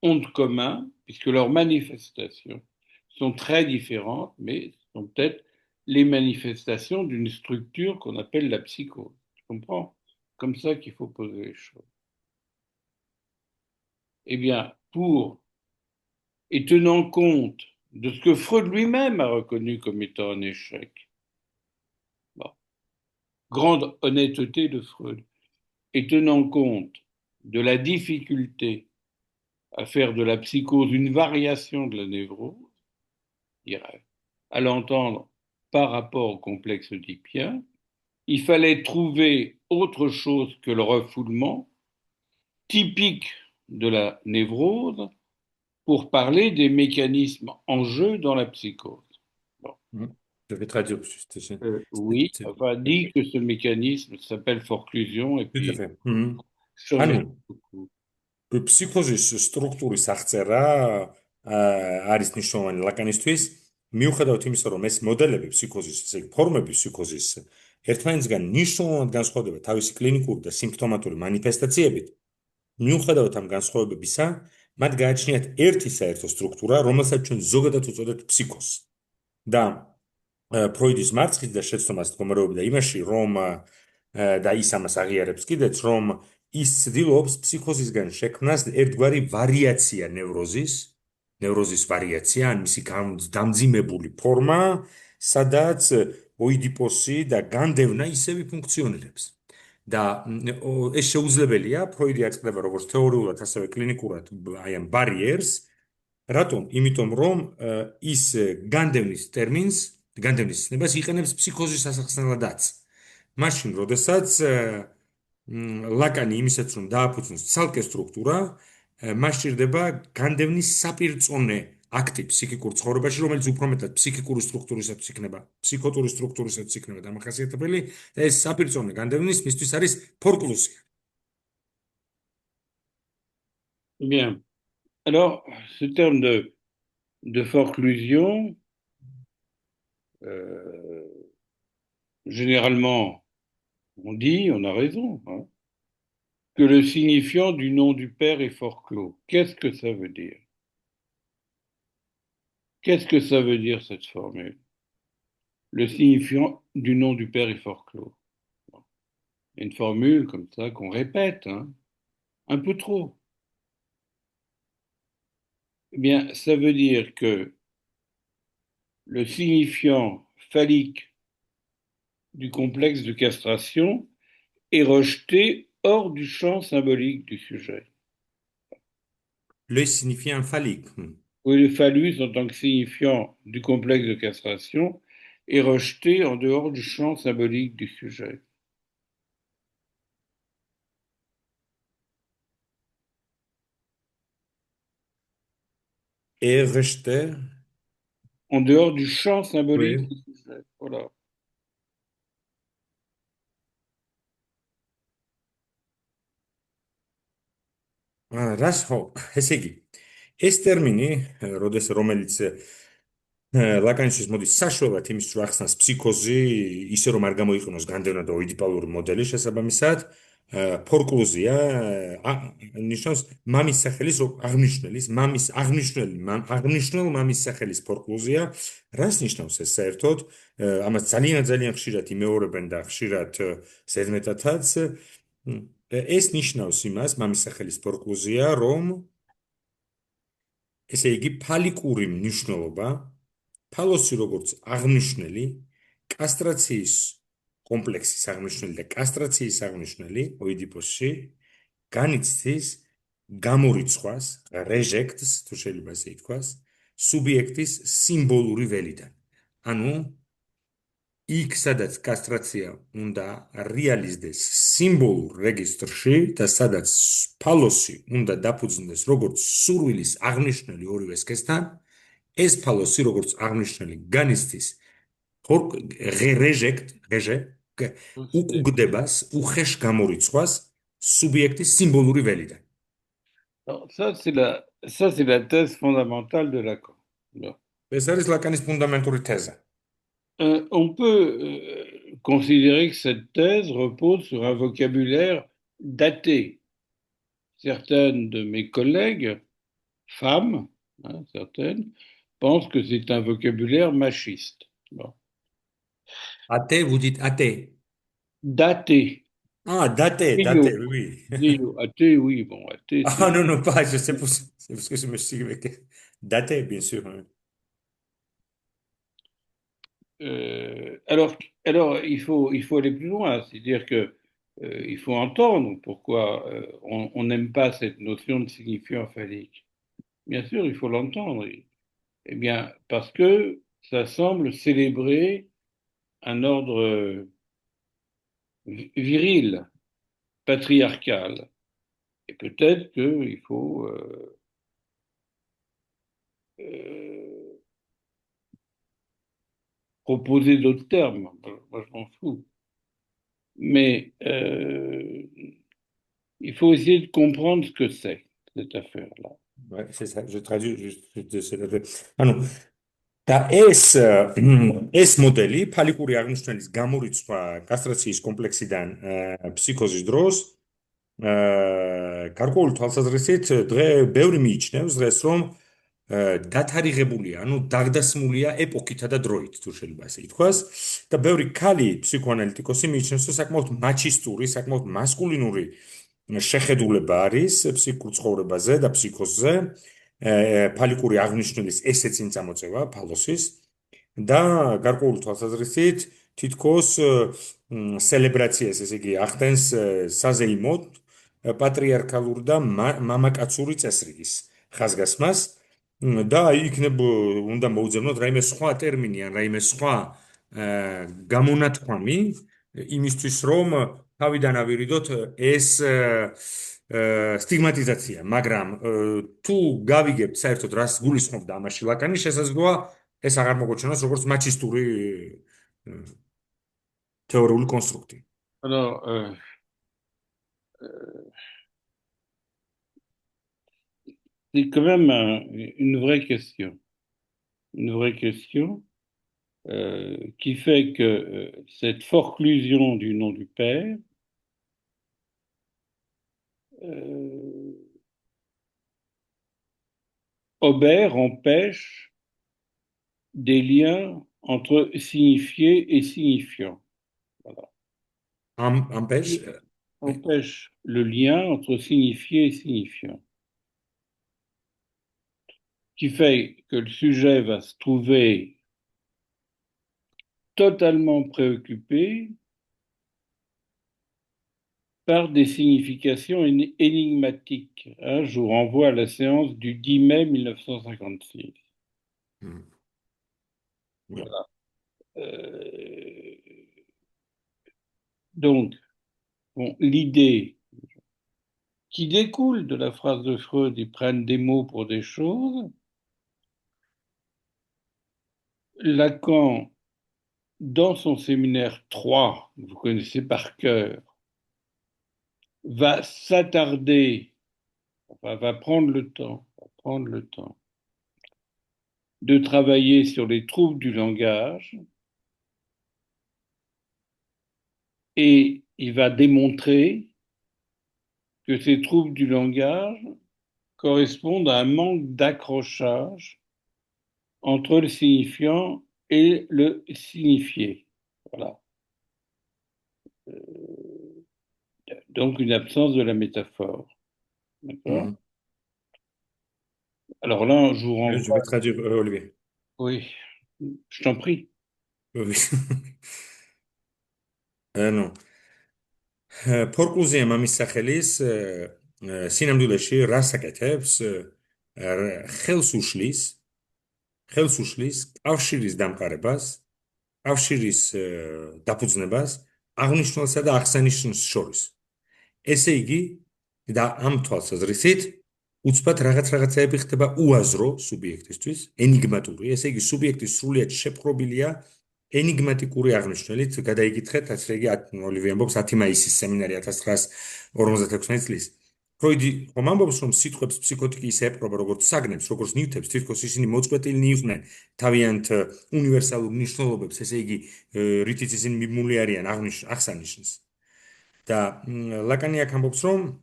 ont de commun, puisque leurs manifestations sont très différentes, mais sont peut-être les manifestations d'une structure qu'on appelle la psychose. Tu comprends? Comme ça qu'il faut poser les choses. Eh bien, et tenant compte de ce que Freud lui-même a reconnu comme étant un échec, grande honnêteté de Freud. Et tenant compte de la difficulté à faire de la psychose une variation de la névrose, à l'entendre par rapport au complexe oedipien, il fallait trouver autre chose que le refoulement typique de la névrose pour parler des mécanismes en jeu dans la psychose. Bon. Je vais traduire juste. Oui, enfin, dit que ce mécanisme s'appelle forclusion et Tout à puis fait. je remercie ანუ beaucoup. ფსიქოზის სტრუქტურის აღწერა არის მნიშვნელოვანი ლაკანისთვის, მიუხედავად იმისა, რომ ეს მოდელები ფსიქოზის, ესე იგი ფორმები ფსიქოზის ერთმანეთისგან მნიშვნელოვნად განსხვავდება თავისი კლინიკური და სიმპტომატური მანიფესტაციებით, მიუხედავად ამ განსხვავებებისა, მათ გააჩნიათ ერთი საერთო სტრუქტურა, რომელსაც ჩვენ ზოგადად უწოდებთ ფსიქოზს. და ფროიდის მარცხით და შეცდომას მდგომარეობდა იმაში, რომ და ის ამას აღიარებს კიდეც, რომ ის ცდილობს ფსიქოზისგან შექმნას ერთგვარი ვარიაცია ნევროზის ვარიაცია, ან მისი დამძიმებული ფორმა, სადაც ოიდიპოსი და განდევნა ისევ ფუნქციონირებს. და ეს შეუძლებელია, ფროიდი აწყდება როგორც თეორიულად, ასევე კლინიკურად აი ამ ბარიერს. რატომ? იმიტომ რომ ის განდევნის ტერმინს, განდევნის ცნებას იყენებს ფსიქოზის ასახსნელადაც. მაშინ, როდესაც ლაკანი იმისაც რომ დააფუძნოს ცალკე სტრუქტურა, მას სჭირდება განდევნის საპირწონე აქტი ფსიქიკურ ცხოვრებაში, რომელიც უფრო მეტად ფსიქიკური სტრუქტურისათვის იქნება, ფსიქოტური სტრუქტურისათვის იქნება დამახასიათებელი, და ეს საპირწონე განდევნის მისთვის არის ფორკლუსია. Bien. Alors, ce terme de forclusion, généralement, on dit, on a raison, hein, que le signifiant du nom du père est forclos. Qu'est-ce que ça veut dire? Qu'est-ce que ça veut dire cette formule? Le signifiant du nom du père est forclos. Une formule comme ça qu'on répète, hein, un peu trop. Eh bien, ça veut dire que le signifiant phallique du complexe de castration est rejeté hors du champ symbolique du sujet. Le signifiant phallique. Oui, le phallus en tant que signifiant du complexe de castration est rejeté en dehors du champ symbolique du sujet. Et rejeté en dehors du champ symbolique oui. du sujet. Voilà. რას ხო, ესე იგი, ეს ტერმინი, რომელიც ლაკანისთვის მოდის საშუალად იმის რომ ახსნას ფსიქოზი, ისე რომ არ გამოიყენოს განდევნა და ოიდიპალური მოდელი შესაბამისად, ფორკლუზია ნიშნავს მამის სახელის აღნიშნელის, აღნიშნულ მამის სახელის ფორკლუზია. რას ნიშნავს ეს საერთოდ? ამას ძალიან ხშირად იმეორებენ და ხშირად ზედმეტათაც. ეს ნიშნავს იმას, მამის სახელის ფორკლუზია, რომ ესე იგი ფალიკური მნიშვნელობა, ფალოსი როგორც აღნიშნელი, კასტრაციის კომპლექსის აღნიშნელი და კასტრაციის აღნიშნელი ოიდიპოსში განიცდის გამორიცხვას, რეჟექტს, თუ შეიძლება ასე ითქვას, სუბიექტის სიმბოლური ველიდან. ანუ იქ, სადაც კასტრაცია უნდა რეალიზდეს სიმბოლურ რეგისტრში და სადაც ფალოსი უნდა დაფუძნდეს როგორც სურვილის აღნიშნელი ორივე სქესთან, ეს ფალოსი როგორც აღნიშნელი განიცდის უკუგდებას, უხეშ გამორიცხვას სუბიექტის სიმბოლური ველიდან. Alors, ça, c'est la thèse fondamentale de Lacan. ეს არის ლაკანის ფუნდამენტური თეზა. On peut considérer que cette thèse repose sur un vocabulaire daté. Certaines de mes collègues, femmes, hein, certaines, pensent que c'est un vocabulaire machiste. Bon. Athée, vous dites athée? Daté. Ah, daté, oui. Athée, oui, bon, athée. Ah non, pas, je sais pas, c'est parce que je me suis dit, daté, bien sûr. Alors, il faut aller plus loin, c'est-à-dire que il faut entendre pourquoi on n'aime pas cette notion de signifiant phallique. Bien sûr, il faut l'entendre. Eh bien, parce que ça semble célébrer un ordre viril, patriarcal. Et peut-être qu'il faut euh, proposer d'autres termes. Moi, je m'en fous. Mais il faut essayer de comprendre ce que c'est, cette affaire-là. Ouais, c'est ça, je traduis juste ანუ და ეს მოდელი ფალიკური აღნიშნულის გამორიცხვა კასტრაციის კომპლექსიდან ფსიქოზის დროს გარკვეული თვალსაზრისით დღე ბევრი მიიჩნევს დღეს რომ დათარიღებულია, ანუ დაგდასმულია ეპოქითა და დროით, თუ შეიძლება ასე ითქვას, და ბევრი ქალი ფსიქოანალიტიკოსი მიიჩნევს, რომ საკმაოდ მაჩისტური, საკმაოდ მასკულინური შეხედულება არის ფსიქიკურ ცხოვრებაზე და ფსიქოზზე, ფალიკური აღნიშნულის ესეც იმ წამოწევა ფალოსის და გარკვეული თვალსაზრისით თითქოს სელებრაციას, ესე იგი, ახდენს საზეიმოდ პატრიარქალურ და მამაკაცური წესრიგის ხაზგასმას და იქნებ უნდა მოუძებნოთ რაიმე სხვა ტერმინი ან რაიმე სხვა გამონათქვამი იმისთვის რომ თავიდან ავირიდოთ ეს სტიგმატიზაცია, მაგრამ თუ გავიგებთ საერთოდ რას გულისხმობდა ამაში ლაკანი, შესაძლოა ეს აღარ მოგოჩვენოს როგორც მაჩისტური თეორიული კონსტრუქტი. Alors, c'est quand même une vraie question. Une vraie question qui fait que cette forclusion du nom du père obère, empêche des liens entre signifié et signifiant. Voilà. Empêche Empêche le lien entre signifié et signifiant. Qui fait que le sujet va se trouver totalement préoccupé par des significations énigmatiques. Hein, je vous renvoie à la séance du 10 mai 1956. Voilà. Donc, bon, l'idée qui découle de la phrase de Freud, ils prennent des mots pour des choses. Lacan, dans son séminaire 3, vous connaissez par cœur, va s'attarder, va prendre le temps de travailler sur les troubles du langage et il va démontrer que ces troubles du langage correspondent à un manque d'accrochage entre le signifiant et le signifié. Voilà. Donc une absence de la métaphore. D'accord. Alors là, je vous renvoie. Je vais traduire, Olivier. Oui, je t'en prie. Oui. Non. ფორკუზია მამის სახელის სინამდვილეში რას აკეთებს? ხელს უშლის კავშირის დამყარებას, კავშირის დაფუძნებას აღნიშნულსა და აღსანიშნულს შორის. ესე იგი, და ამ თვალსაზრისით უცბად რაღაცეები ხდება უაზრო სუბიექტისთვის, ენიგმატური, ესე იგი სუბიექტის სრულიად შეპყრობილია ენიგმატიკური აღნიშნულით, გადაიკითხეთ, ასე იგი ოლივე ამბობს 10 მაისის სემინარი 1956 წლის. ფროიდი ხომ ამბობს, რომ სიტყვებს ფსიქოტიკი ისე ეპყრობა, როგორც საგნებს, როგორც ნივთებს, თითქოს ისინი მოწყვეტილნი იყვნენ თავიანთ უნივერსალურ მნიშვნელობებს, ესე იგი რითიც ისინი მიმული არიან აღსანიშნს. და ლაკანი აქ ამბობს, რომ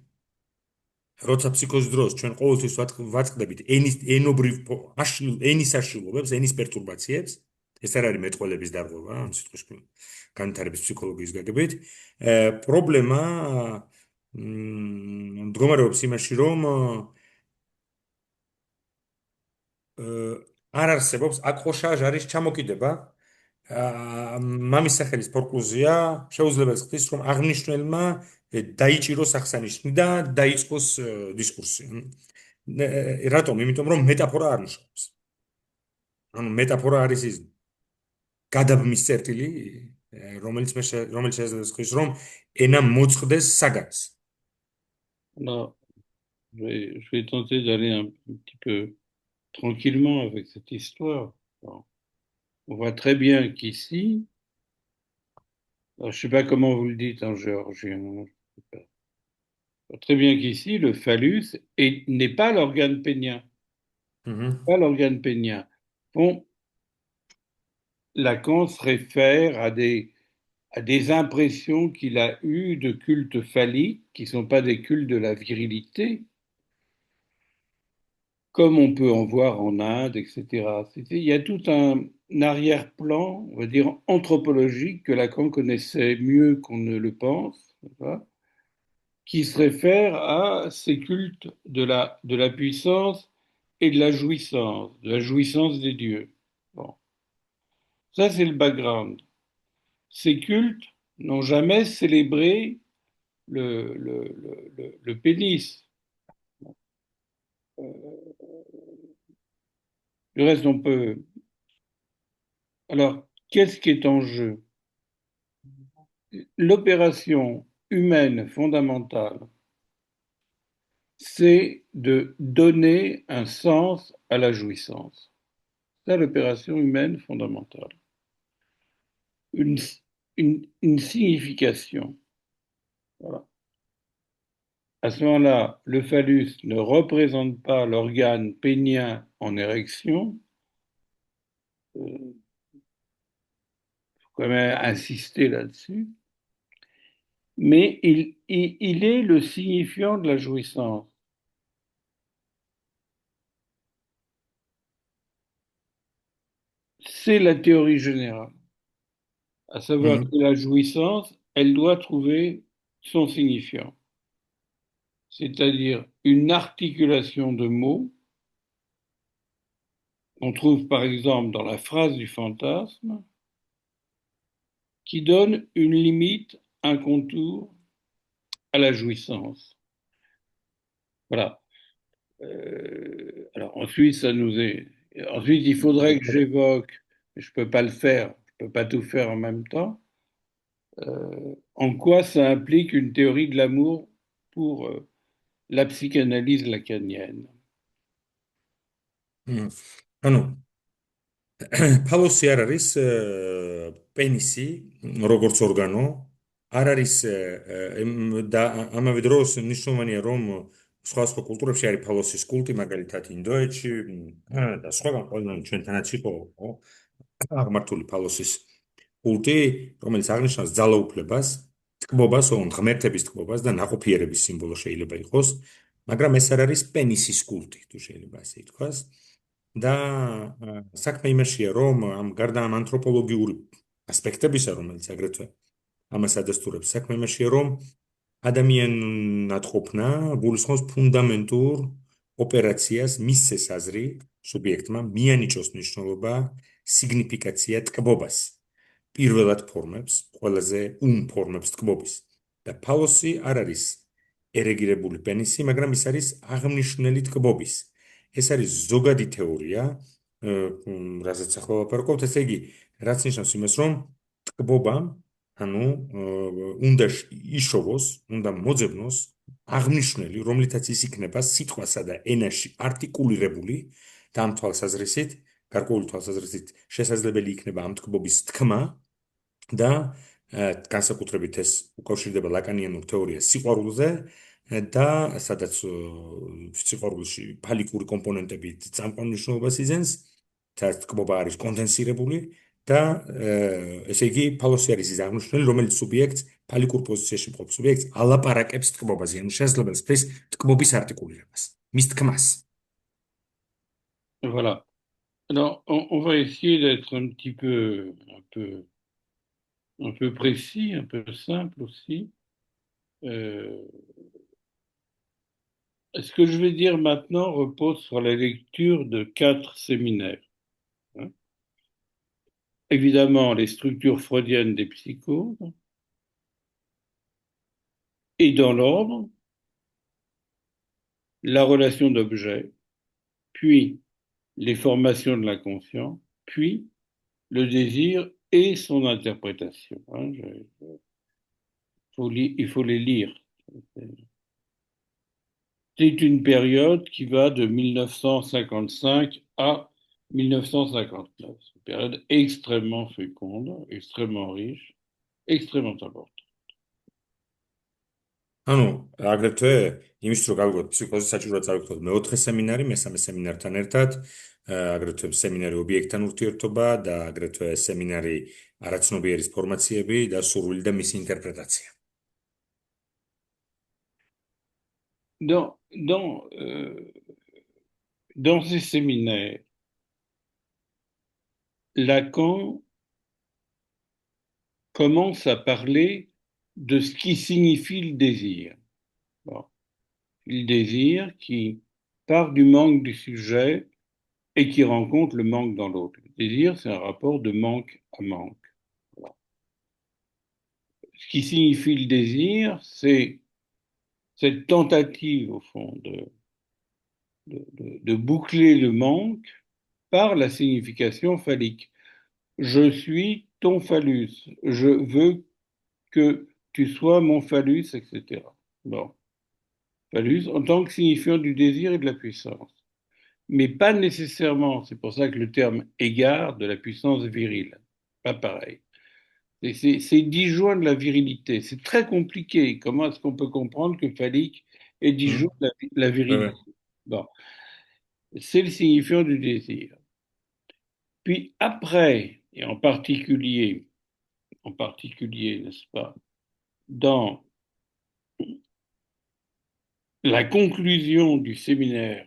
როცა ფსიქოზის დროს ჩვენ ყოველთვის ვაწყდებით ენის აშლილობებს, ენის პერტურბაციებს, ეს არ არის მეტყველების დარღვევა, ამ სიტყვის განვითარების ფსიქოლოგიის გაგებით. პრობლემა მდგომარეობს იმაში, რომ არ არსებობს აკოშაჟ არის ჩამოკიდება მამის სახელის ფორკლუზია შეუძლებას ხდის, რომ აღნიშნულმა დაიჭიროს აღსანიშნი და დაიწყოს დისკურსი. რატომ? იმიტომ რომ მეტაფორა არ მუშაობს. ანუ მეტაფორა არის ის გადაბმის წერტილი, რომელიც შეძლებს ხის, რომ ენა მოწყდეს საგანს. Alors, je vais tenter d'aller un petit peu tranquillement avec cette histoire. Bon. On voit très bien qu'ici, alors, je ne sais pas comment vous le dites en géorgien, je sais pas. On voit très bien qu'ici, le phallus n'est pas l'organe pénien. Mhm. Pas l'organe pénien. Bon, Lacan se réfère à des impressions qu'il a eues de cultes phalliques, qui ne sont pas des cultes de la virilité, comme on peut en voir en Inde, etc. Il y a tout un arrière-plan, on va dire, anthropologique que Lacan connaissait mieux qu'on ne le pense, voilà, qui se réfère à ces cultes de la puissance et de la jouissance des dieux. Bon. Ça, c'est le background. Ces cultes n'ont jamais célébré le pénis. Du reste, on peut. Alors, qu'est-ce qui est en jeu? L'opération humaine fondamentale, c'est de donner un sens à la jouissance. C'est l'opération humaine fondamentale. Une, une signification. Voilà. À ce moment-là, le phallus ne représente pas l'organe pénien en érection. Il faut quand même insister là-dessus. Mais il est le signifiant de la jouissance. C'est la théorie générale, à savoir que Mhm. la jouissance, elle doit trouver son signifiant, c'est-à-dire une articulation de mots. On trouve par exemple dans la phrase du fantasme qui donne une limite, un contour à la jouissance. Voilà. Alors ensuite, ça nous est. Ensuite, il faudrait que j'évoque, mais je ne peux pas le faire, je ne peux pas tout faire en même temps, en quoi ça implique une théorie de l'amour pour la psychanalyse lacanienne. Mhm. ანუ ფალოსი არ არის პენისი როგორც ორგანო არ არის და ამავე დროს ნიშნულოვანია რომ სხვა კულტურებში არის ფალოსის კულტი მაგალითად ინდოეთში და სხვაგან ყველგან ჩვენთანაც იყო აღმართული ფალოსის კულტი რომელიც აღნიშნავს ძალაუფლებას ტკბობას ოღონდ ღმერთების ტკბობას და ნაყოფიერების სიმბოლო შეიძლება იყოს მაგრამ ეს არ არის პენისის კულტი თუ შეიძლება ასე ითქვას და საქმე იმაშია, რომ გარდა ამ ანთროპოლოგიური ასპექტებისა, რომელიც აგრეთვე ამას ადასტურებს, საქმე იმაშია, რომ ადამიანად ყოფნა გულისხმობს ფუნდამენტურ ოპერაციას, მისცეს აზრი სუბიექტმა, მიანიჭოს მნიშვნელობა, სიგნიფიკაცია ტკბობას, პირველად ფორმებს, ყველაზე ფორმებს ტკბობის. და ფალოსი არ არის ერეგირებული პენისი, მაგრამ ის არის აღნიშნული ტკბობის. ეს არის ზოგადი თეორია, რასაც ახლა ვაპარაკობთ, ესე იგი, რაც ნიშნავს იმას, რომ ტკბობამ, ანუ უნდა იშოვოს, უნდა მოძებნოს აღნიშნული, რომლითაც ის იქნება სიტყვასა და ენაში არტიკულირებული და ამ თვალსაზრისით, გარკვეული თვალსაზრისით შესაძლებელი იქნება ამ ტკბობის თქმა და განსაკუთრებით ეს უკავშირდება ლაკანიანურ თეორიას სიყვარულზე და სადაც სიყვარულში ფალიკური კომპონენტები წამყვან მნიშვნელობას იძენს, სადაც ტკბობა არის კონდენსირებული და ესე იგი ფალოსი არის ის აღნიშნული, რომელიც სუბიექტს ფალიკურ პოზიციაში მყოფ სუბიექტს ალაპარაკებს ტკბობაზე, ანუ შესაძლებელს ფრის ტკბობის არტიკულირებას, მის თქმას. Voilà. Alors, on va essayer d'être un peu précis, un peu simple aussi. Euh, Ce que je vais dire maintenant repose sur la lecture de 4 séminaires, hein. évidemment les structures freudiennes des psychoses, et dans l'ordre, la relation d'objet, puis les formations de l'inconscient, puis le désir et son interprétation. Hein, il faut les lire. C'est une période qui va de 1955 à 1959. C'est une période extrêmement féconde, extrêmement riche, extrêmement importante. ანუ აგრეთვე იმის რო გავიგოთ ფსიქოზის საჭიროა წავიქოთ მეოთხე სემინარი, მესამე სემინართან ერთად, აგრეთვე სემინარი ობიექტთან ურთიერთობა და აგრეთვე სემინარი არაცნობიერის ფორმაციები და სურვილი და მისი ინტერპრეტაცია. Dans ces séminaires, Lacan commence à parler de ce qui signifie le désir. Bon. Le désir qui part du manque du sujet et qui rencontre le manque dans l'autre. Le désir, c'est un rapport de manque à manque. Voilà. Ce qui signifie le désir, c'est cette tentative, au fond, de boucler le manque par la signification phallique. Je suis ton phallus. Je veux que tu sois mon phallus, etc. Bon. Phallus en tant que signifiant du désir et de la puissance. Mais pas nécessairement, c'est pour ça que le terme égard de la puissance virile. Pas pareil. C'est disjoint de la virilité. C'est très compliqué. Comment est-ce qu'on peut comprendre que phallique est disjoint de la virilité? Bon. C'est le signifiant du désir. Puis après, et en particulier, n'est-ce pas, dans la conclusion du séminaire,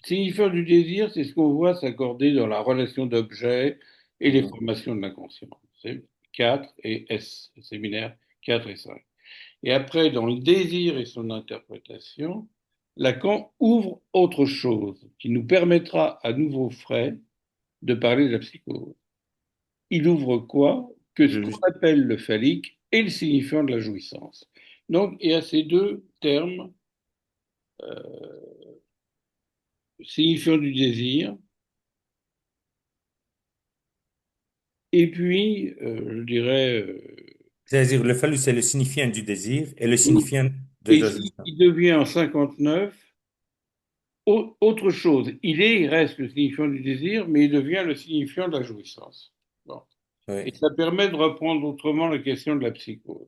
signifiant du désir, c'est ce qu'on voit s'accorder dans la relation d'objet et les formations de l'inconscient. C'est 4 et S, séminaire 4 et 5. Et après, dans le désir et son interprétation, Lacan ouvre autre chose qui nous permettra à nouveau frais de parler de la psychose. Il ouvre quoi? Que ce qu'on appelle le phallique et le signifiant de la jouissance. Donc, il y a ces deux termes, signifiant du désir, et puis, je dirais... C'est-à-dire, le phallus, c'est le signifiant du désir et le signifiant de la jouissance. Il devient en 59 autre chose. Il reste le signifiant du désir, mais il devient le signifiant de la jouissance. Bon. Oui. Et ça permet de reprendre autrement la question de la psychose.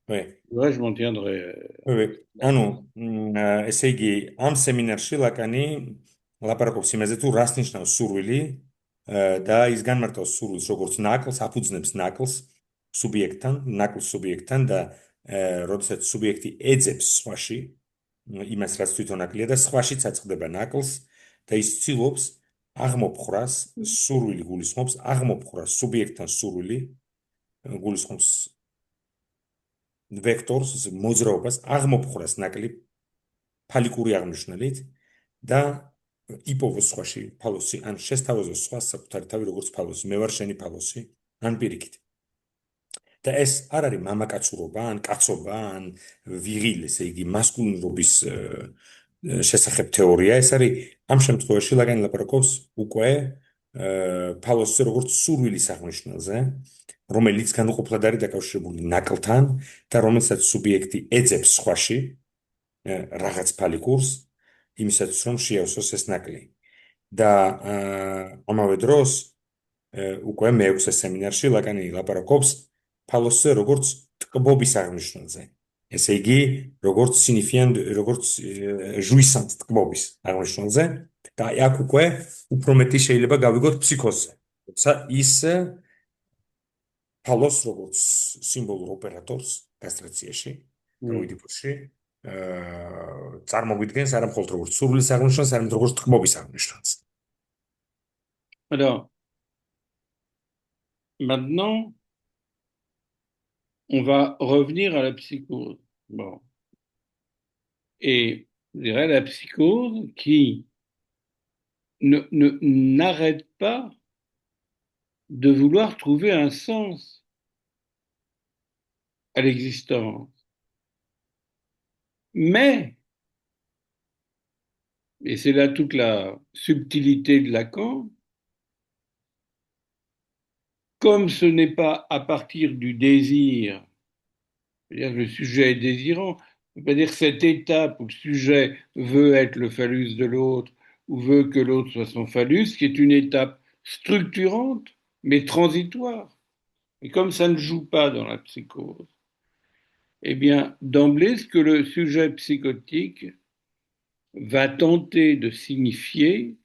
Oui. Ouais, je m'en tiendrai. Oui. ანუ ესე იგი ამ სემინარში ლაკანი ლაპარაკობს იმაზე თუ რას ნიშნავს სურვილი და ის განმარტავს სურვილს როგორც ნაკლს, აფუძნებს ნაკლს სუბიექტთან და როდესაც სუბიექტი ეძებს სხვაში იმას რაც თვითონ აკლია და სხვაშიც აწყდება ნაკლს და ის ცდილობს აღმოფხრას სურვილი გულისხმობს აღმოფხრას სუბიექტთან სურვილი გულისხმობს ვექტორს მოძრაობას აღმოფხრას ნაკლი ფალიკური აღნიშნულით და იპოვოს სხვაში ფალოსი ან შესთავაზოს სხვა საკუთარი თავი როგორც ფალოსი მე ვარ შენი ფალოსი ან პირიქით და ეს არ არის მამაკაცურობა ან კაცობა ან ვირილ ესე იგი მასკულინობის შესახებ თეორია ეს არის ამ შემთხვევაში ლაგანი ლაპარაკობს უკვე ფალოსზე როგორც სურვილის აღნიშნულზე რომელიც განუყოფლად არის დაკავშირებული ნაკლთან და რომელსაც სუბიექტი ეძებს სხვაში რაღაც ფალიკურს იმისაც რომ შეავსოს ეს ნაკლი და ამავე დროს უკვე მეექვსე სემინარში ლაკანი ლაპარაკობს ფალოსზე როგორც ტკბობის აღნიშნულზე ესე იგი როგორც სინიფიან როგორც ჟუისანს ტკბობის აღნიშნულზე და აქ უკვე უფრო მეტი შეიძლება გავიგოთ ფსიქოზზე როცა ის ფალოს როგორც სიმბოლურ ოპერატორს კასტრაციაში ოიდიპუსში წარმოგვიდგენს არა მხოლოდ როგორც სურვილის აღნიშნულს, არამედ როგორც ტკბობის აღნიშნულს. Alors, maintenant, on va revenir à la psychose. Bon. Et je dirais la psychose qui n'arrête pas de vouloir trouver un sens à l'existence. Mais, et c'est là toute la subtilité de Lacan, comme ce n'est pas à partir du désir, c'est-à-dire le sujet est désirant, c'est-à-dire cette étape où le sujet veut être le phallus de l'autre ou veut que l'autre soit son phallus, qui est une étape structurante mais transitoire. Et comme ça ne joue pas dans la psychose, eh bien, d'emblée, ce que le sujet psychotique va tenter de signifier,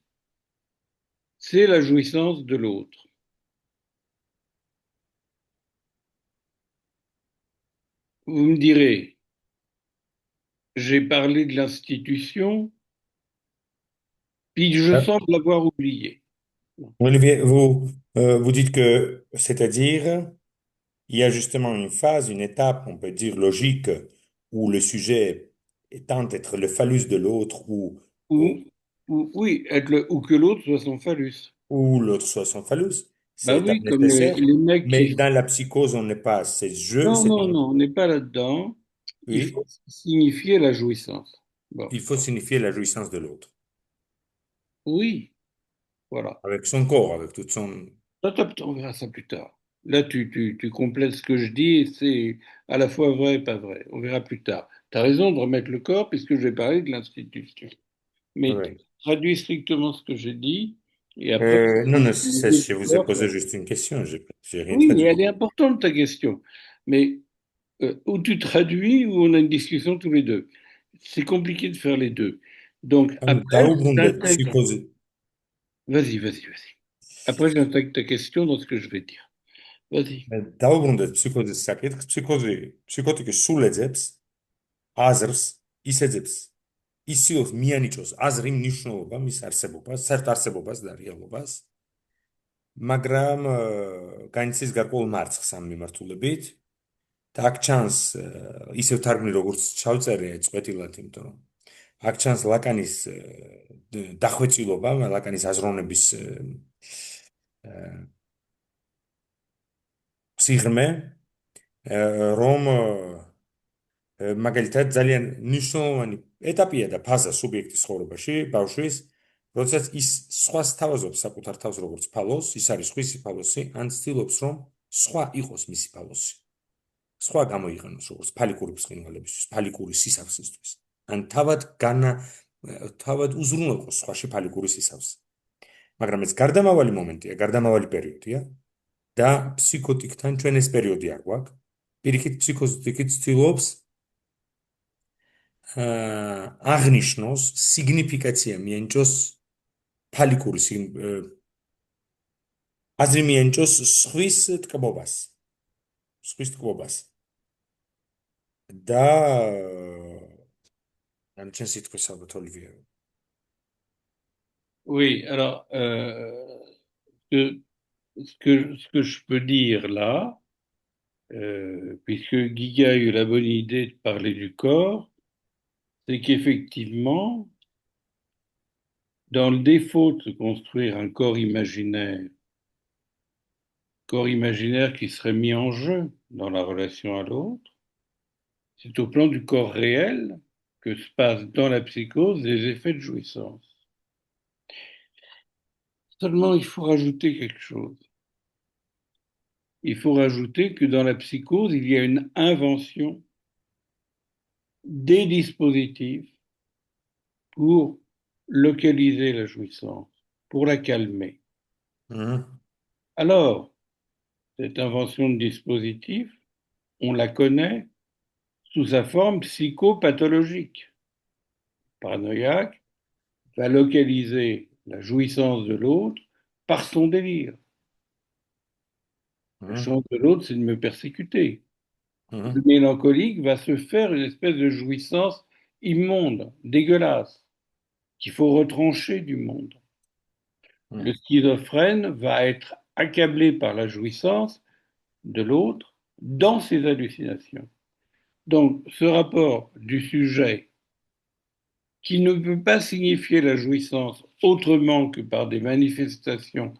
c'est la jouissance de l'autre. Vous me direz, j'ai parlé de l'institution, puis je semble l'avoir oublié. Olivier, vous dites que, c'est-à-dire, il y a justement une phase, une étape, on peut dire logique, où le sujet tente d'être le phallus de l'autre Ou, oui, ou que l'autre soit son phallus. ou l'autre soit son phallus. C'est Bah étape oui, comme nécessaire. les mecs Mais qui... dans la psychose, on n'est pas à ces jeux. Non, non, non, on n'est pas là-dedans. Il faut Oui, signifier la jouissance. Bon, il faut signifier la jouissance de l'autre. oui, voilà. Avec son corps, avec toute son... On verra ça plus tard. Là, tu complètes ce que je dis et c'est à la fois vrai et pas vrai. On verra plus tard. Tu as raison de remettre le corps puisque je vais parler de l'institution. Mais Oui. traduis strictement ce que j'ai dit et après, Non, non, je le vous ai corps, posé juste une question. J'ai rien oui, et traduit. elle est importante ta question. Mais ou tu traduis ou on a une discussion tous les deux. C'est compliqué de faire les deux. Donc après, Daubrundet, j'intègre. psychose. Vas-y, vas-y, vas-y. Après, j'intègre ta question dans ce que je vais dire. Vas-y. Daubrundet, psychozes საკითხს, ფსიქოტიკის სულ ეძებს, აზრს, ისეძებს, ისიოს მიანიჭოს აზრი მნიშვნელობა მის არსებობას, საერთო არსებობას და რეალობას, მაგრამ განიცდის გარკვეულ მარცხს ამ მიმართულებით და აქ ჩანს ისევ თარგმნი როგორც ჩავწერე წვეტილად, იმიტომ რომ აქ ჩანს ლაკანის დახვეწილობა, ლაკანის აზროვნების სიღრმე, რომ მაგალითად ძალიან მნიშვნელოვანი ეტაპია და ფაზა სუბიექტის ცხოვრებაში, ბავშვის, როდესაც ის სხვას თავაზობს საკუთარ თავს როგორც ფალოს, ის არის სხვისი ფალოსი, ან ცდილობს რომ სხვა იყოს მისი ფალოსი. სხვა გამოიყენოს როგორც ფალიკური ბრწყინვალებისთვის, ფალიკური სისავსისთვის. ან თავად უზრუნველყოს სხვაში ფალიკური სისავსი. მაგრამ ეს გარდამავალი მომენტია, გარდამავალი პერიოდია და ფსიქოტიკთან ჩვენ ეს პერიოდი არ გვაქვს. პირიქით ფსიქოტიკი ცდილობს აღნიშნოს სიგნიფიკაცია მიენჭოს ფალიკური აზრი მიენჭოს სხვის თქმობას და ამ ჩვენ სიტყვის ალბათ ოლივიე. Oui, alors, ce, ce que je peux dire là, puisque Guy a eu la bonne idée de parler du corps, c'est qu'effectivement, dans le défaut de se construire un corps imaginaire qui serait mis en jeu dans la relation à l'autre, c'est au plan du corps réel que se passent dans la psychose des effets de jouissance. Seulement, il faut rajouter quelque chose. Il faut rajouter que dans la psychose, il y a une invention des dispositifs pour localiser la jouissance, pour la calmer. Alors, cette invention de dispositif, on la connaît sous sa forme psychopathologique. Le paranoïaque va localiser la jouissance de l'autre par son délire. La chance de l'autre, c'est de me persécuter. Le mélancolique va se faire une espèce de jouissance immonde, dégueulasse, qu'il faut retrancher du monde. Le schizophrène va être accablé par la jouissance de l'autre dans ses hallucinations. Donc, ce rapport du sujet qui ne peut pas signifier la jouissance autrement que par des manifestations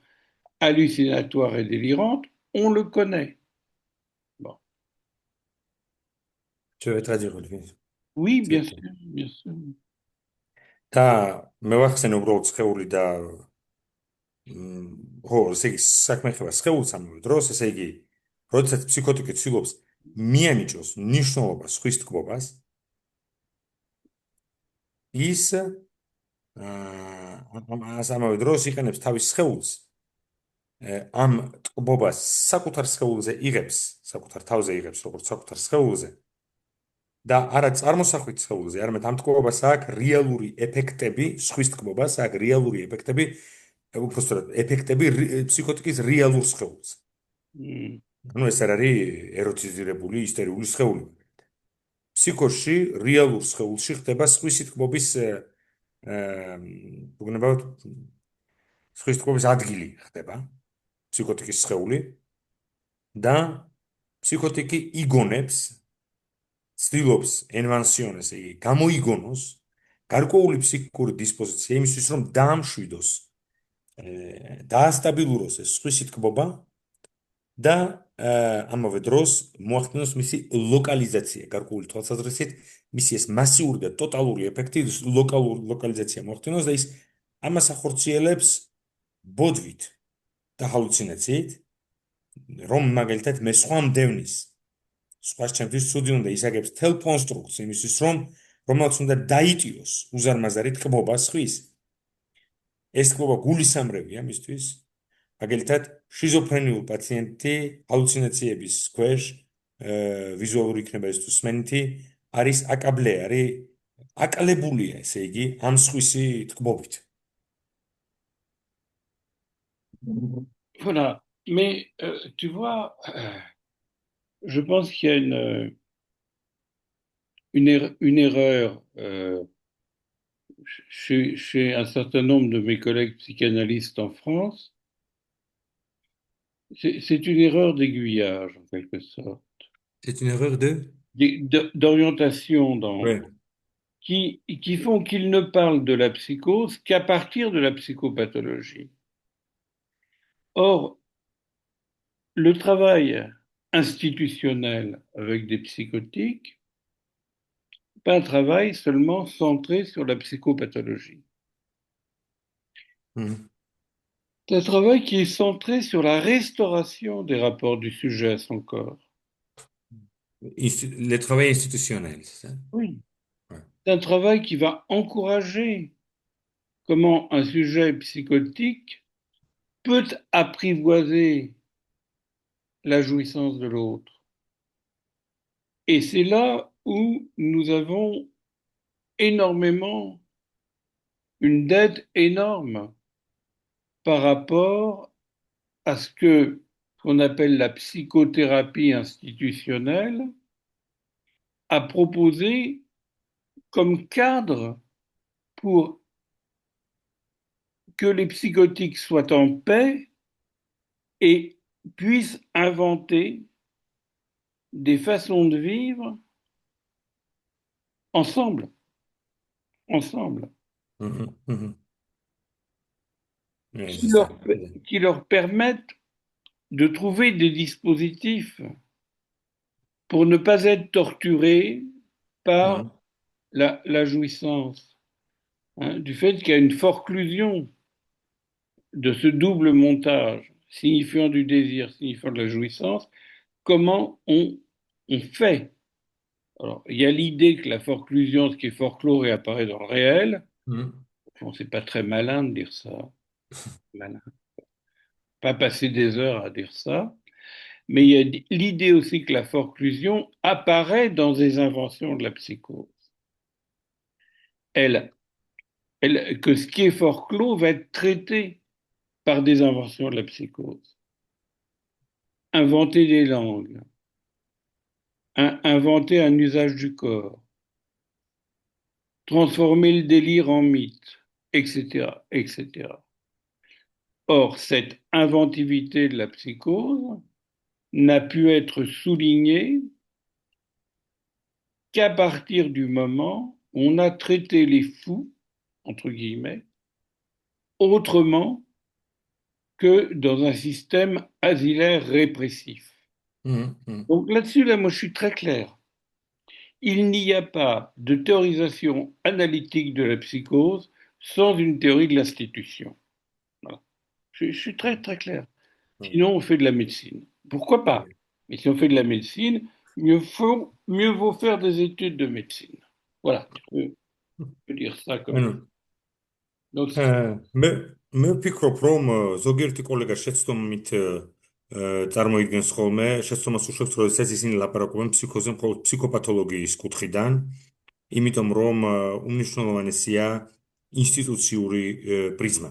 hallucinatoire et délirante, on le connaît. Bon. Oui, bien sûr, bien sûr. და მე ვახსენე უბრალოდ სხეული და ხო, ესე იგი საქმე ხება სხეულს ამავე დროს, ესე იგი, როდესაც ფსიქოტიკი ცდილობს მიანიჭოს ნიშნულობას სხვის თქმობას, ის ამავე დროს იყენებს თავის სხეულს ამ ტკბობას საკუთარ სხეულზე იღებს, საკუთარ თავზე იღებს, როგორც საკუთარ სხეულზე და არა წარმოსახვით სხეულზე, არამედ ამ ტკბობას აქვს რეალური ეფექტები, სხვის ტკბობას აქვს რეალური ეფექტები, უпростоრად ეფექტები ფსიქოტიკის რეალურ სხეულს. ანუ ეს არ არის ეროტიზირებული ისტერიული სხეული. ფსიქოში რეალურ სხეულში ხდება სხვისი თქმობის უგნებავთ სხვის თქმობის ადგილი ხდება ფსიქოტიკის სხეული და ფსიქოტიკი იგონებს ცდილობს ენვანსიონეს, იგი გამოიგონოს გარკვეული ფსიქიკური დისპოზიცია იმისთვის, რომ დაამშვიდოს, დაასტაბილუროს ეს სხვისი თქმობა და ამავე დროს მოახდინოს მისი ლოკალიზაცია, გარკვეული თვალსაზრისით, მისი ეს მასიური და ტოტალური ეფექტი ლოკალური ლოკალიზაცია მოახდინოს და ის ამას ახორციელებს ბოდვით და ჰალუცინაციით, რომ მაგალითად მე სხვამდევნის სხვა ჩემთვის ცუდი უნდა ისაგებს თელ კონსტრუქცია იმისთვის, რომელიც უნდა დაიტიოს უზარმაზარი თქმობა სხვის. ეს თქმობა გულისამრევია მისთვის. მაგალითად, შიზოფრენიულ პაციენტი ჰალუცინაციების ქვეშ ვიზუალური იქნება ეს თუ სმენითი, არის აკაბლე, არის აკალებულია, ესე იგი, ამ სხვისი თქმობით. Voilà. Mais tu vois, je pense qu'il y a une erreur chez un certain nombre de mes collègues psychanalystes en France. C'est une erreur d'aiguillage, en quelque sorte. C'est une erreur d'orientation Ouais. qui font qu'ils ne parlent de la psychose qu'à partir de la psychopathologie. Or, le travail institutionnel avec des psychotiques, pas un travail seulement centré sur la psychopathologie. C'est un travail qui est centré sur la restauration des rapports du sujet à son corps. Le travail institutionnel, c'est ça? Oui. Ouais. C'est un travail qui va encourager comment un sujet psychotique peut apprivoiser la jouissance de l'autre. Et c'est là où nous avons énormément, une dette énorme par rapport à ce qu'on appelle la psychothérapie institutionnelle a proposé comme cadre pour que les psychotiques soient en paix et puissent inventer des façons de vivre ensemble. Qui leur permettent de trouver des dispositifs pour ne pas être torturés par la jouissance, hein, du fait qu'il y a une forclusion de ce double montage, signifiant du désir, signifiant de la jouissance. Comment on fait? Alors, il y a l'idée que la forclusion, ce qui est forclos, réapparaît dans le réel. Bon, c'est pas très malin de dire ça. Malin. Pas passer des heures à dire ça. Mais il y a l'idée aussi que la forclusion apparaît dans des inventions de la psychose. Que ce qui est forclos va être traité par des inventions de la psychose. Inventer des langues, inventer un usage du corps, transformer le délire en mythe, etc., etc. Or, cette inventivité de la psychose n'a pu être soulignée qu'à partir du moment où on a traité les fous, entre guillemets, autrement que dans un système asilaire répressif. Donc là-dessus, là, moi, je suis très clair. Il n'y a pas de théorisation analytique de la psychose sans une théorie de l'institution. Voilà. Je suis très, très clair. Sinon, on fait de la médecine. Pourquoi pas? Mais si on fait de la médecine, mieux vaut faire des études de médecine. Voilà, je peux dire ça comme ça. Donc, მე ვფიქრობ, რომ ზოგიერთი კოლეგა შეცდომით წარმოიდგენს ხოლმე, შეცდომას უშვებს, როდესაც ისინი ლაპარაკობენ ფსიქოზე მხოლოდ ფსიქოპათოლოგიის კუთხიდან, იმიტომ რომ უმნიშვნელოვანესია ინსტიტუციური პრიზმა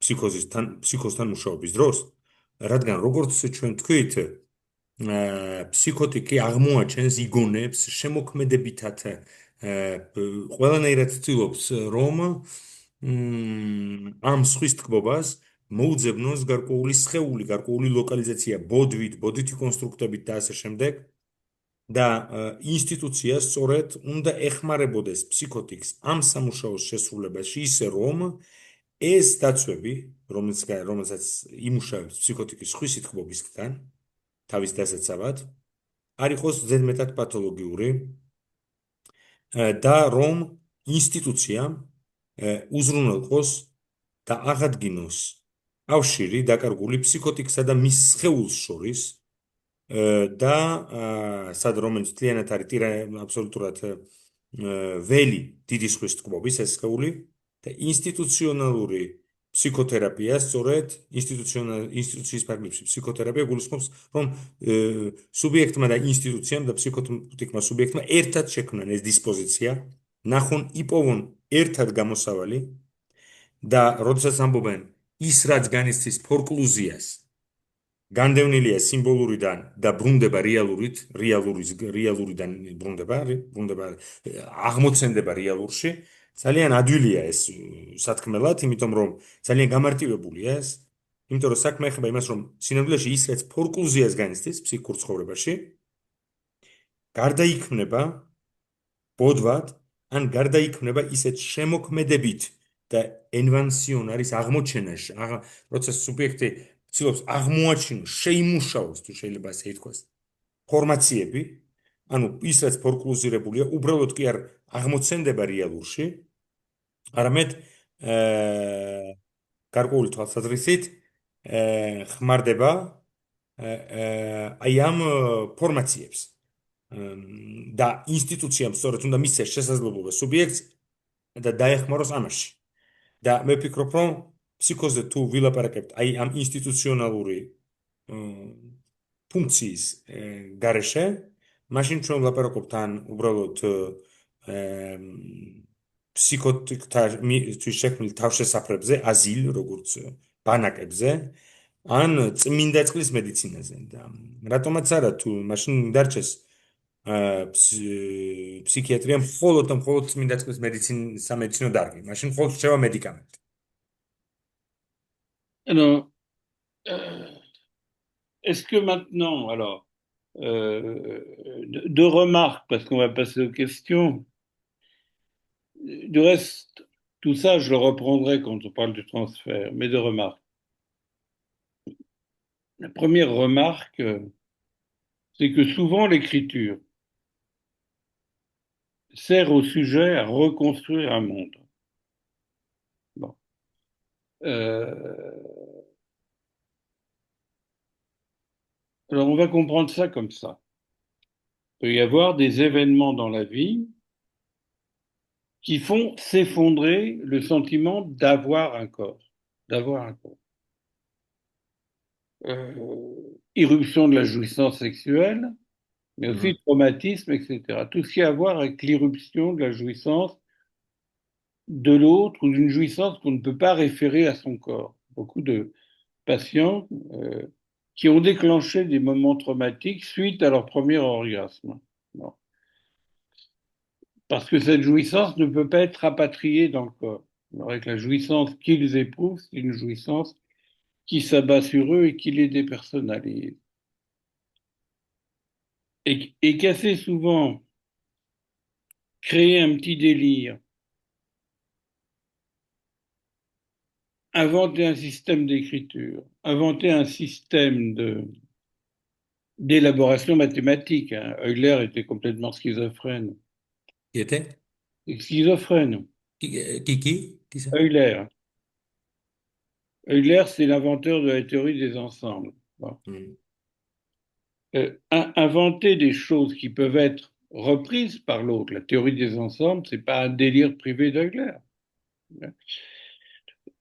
ფსიქოზთან მუშაობის დროს, რადგან როგორც ჩვენ თქვით, ფსიქოტიკი აღმოაჩენს იგონებს შემოქმედებითად ყველანაირად ცდილობს რომ ამ სხვის თქმობას მოუძებნოს გარკვეული სხეული, გარკვეული ლოკალიზაცია ბოდვითი კონსტრუქტებით და ასე შემდეგ და ინსტიტუცია სწორედ უნდა ეხმარებოდეს ფსიქოტიკს ამ სამუშაოს შესრულებაში ისე რომ ეს დაცვები, რომელსაც იმუშავებს ფსიქოტიკის სხვისი თქმობისგან თავის დასაცავად, არ იყოს ზედმეტად პათოლოგიური და რომ ინსტიტუციამ უზრუნველყოს და აღადგინოს კავშირი დაკარგული ფსიქოტიკსა და მის სხეულს შორის და რომელიც მთლიანად არის აბსოლუტურად ველი დიდი სხვის თქმობის ეს სხეული და ინსტიტუციონალური ფსიქოთერაპია, სწორედ ინსტიტუციის ფარგლებში ფსიქოთერაპია გულისხმობს, რომ სუბიექტმა და ინსტიტუციამ და ფსიქოტიკმა სუბიექტმა ერთად შექმნან ეს დისპოზიცია, ნახონ იპოვონ ერთად გამოსავალი და როდესაც ამბობენ ის რაც განიცდის ფორკლუზიას, განდევნილია სიმბოლურიდან და ბრუნდება რეალურიდან ბრუნდება აღმოცენდება რეალურში, ძალიან ადვილია ეს სათქმელად, იმიტომ რომ ძალიან გამარტივებულია ეს, იმიტომ რომ საქმე ეხება იმას, რომ სინამდვილეში ის რაც ფორკლუზიას განიცდის ფსიქიკურ ცხოვრებაში, გარდაიქმნება ბოდვად, ან გარდაიქმნება ისეთ შემოქმედებით და ენვანსიონ არის აღმოჩენაში, როცა სუბიექტი ცდილობს აღმოაჩინოს, შეიმუშაოს, თუ შეიძლება ასე ითქვას, ფორმაციები, ანუ ის რაც ფორკლუზირებულია, უბრალოდ კი არ აღმოცენდება რეალურში, არამედ გარკვეული თვალსაზრისით ხმარდება აი ამ ფორმაციებს და ინსტიტუციამ სწორედ უნდა მისცეს შესაძლებლობა სუბიექტს და დაეხმაროს ამაში. და მე ვფიქრობ, რომ ფსიქოზე თუ ვილაპარაკებთ აი ამ ინსტიტუციონალური ფუნქციის გარეშე, მაშინ ჩვენ ვლაპარაკობთ ან უბრალოდ ფსიქოტიკისთვის შექმნილ თავშესაფრებზე, აზილ, როგორც ბანაკებზე, ან წმინდა წყლის მედიცინაზე. და რატომაც არა, თუ მაშინ დარჩეს ფსიქიატრია მხოლოდ წმინდა წყლის სამედიცინო დარგი, მაშინ მხოლოდ რჩება მედიკამენტი. Alors, est-ce que maintenant, alors, deux remarques, parce qu'on va passer aux questions. Du reste, tout ça, je le reprendrai quand on parle du transfert, mais deux remarques. La première remarque, c'est que souvent l'écriture sert au sujet à reconstruire un monde. Bon. Alors on va comprendre ça comme ça. Il peut y avoir des événements dans la vie qui font s'effondrer le sentiment d'avoir un corps, irruption de la jouissance sexuelle, mais aussi traumatisme, etc. Tout ce qui a à voir avec l'irruption de la jouissance de l'autre ou d'une jouissance qu'on ne peut pas référer à son corps. Beaucoup de patients qui ont déclenché des moments traumatiques suite à leur premier orgasme. Bon. Parce que cette jouissance ne peut pas être rapatriée dans le corps. Alors avec la jouissance qu'ils éprouvent, c'est une jouissance qui s'abat sur eux et qui les dépersonnalise. Et qu'assez souvent, créer un petit délire inventer un système d'écriture, inventer un système d'élaboration mathématique, hein. Euler était complètement schizophrène. qui était? Schizophrène, Qui ça? Euler. Euler, c'est l'inventeur de la théorie des ensembles. Bon. Hmm. Inventer des choses qui peuvent être reprises par l'autre. La théorie des ensembles, c'est pas un délire privé d'Euler.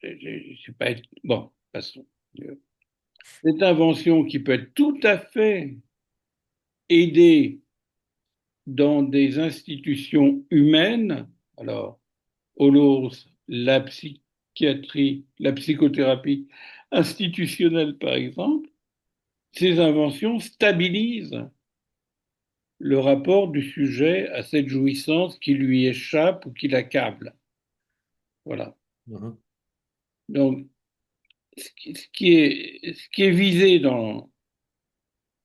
C'est pas bon, passons. Cette invention qui peut être tout à fait aidée dans des institutions humaines, alors Holos, la psychiatrie, la psychothérapie institutionnelle par exemple, ces inventions stabilisent le rapport du sujet à cette jouissance qui lui échappe ou qui l'accable. Voilà. Mhm. Donc, ce qui est visé et dans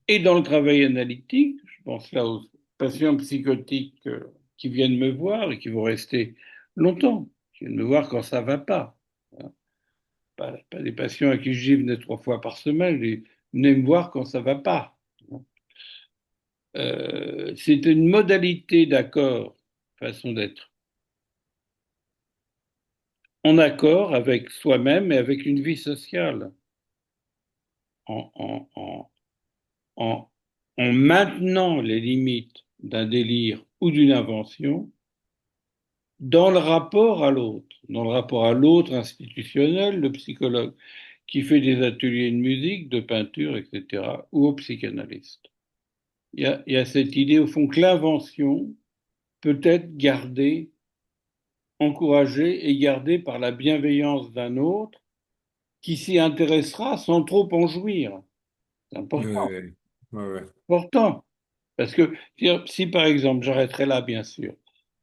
le travail analytique, je pense là aux patients psychotiques qui viennent me voir et qui vont rester longtemps, qui viennent me voir quand ça ne va pas. Pas des patients à qui je dis venez 3 fois par semaine, ils venez me voir quand ça ne va pas. C'est une modalité d'accord, façon d'être, en accord avec soi-même et avec une vie sociale, en, en, en, en, en maintenant les limites d'un délire ou d'une invention dans le rapport à l'autre, dans le rapport à l'autre institutionnel, le psychologue qui fait des ateliers de musique, de peinture, etc., ou au psychanalyste. Il y a cette idée, au fond, que l'invention peut être gardée, encouragée et gardée par la bienveillance d'un autre qui s'y intéressera sans trop en jouir. C'est important, Ouais, ouais, ouais. important. Parce que si par exemple, j'arrêterai là, bien sûr,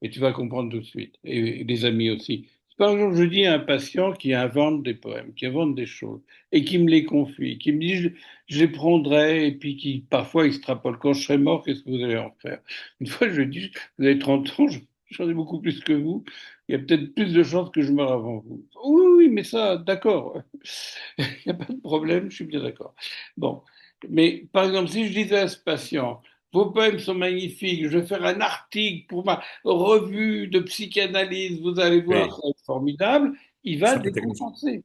et tu vas comprendre tout de suite, et les amis aussi. Si par exemple, je dis à un patient qui invente des poèmes, qui invente des choses, et qui me les confie, qui me dit je les prendrai, et puis qui parfois extrapole, quand je serai mort, qu'est-ce que vous allez en faire? Une fois, je lui dis, vous avez 30 ans, j'en ai beaucoup plus que vous, il y a peut-être plus de chances que je meure avant vous. Oui, oui, mais ça, d'accord, il n'y a pas de problème, je suis bien d'accord. Bon, mais par exemple, si je disais à ce patient, vos poèmes sont magnifiques. Je vais faire un article pour ma revue de psychanalyse. Vous allez voir, ça Oui, va être formidable. Il va ça peut être. décompenser.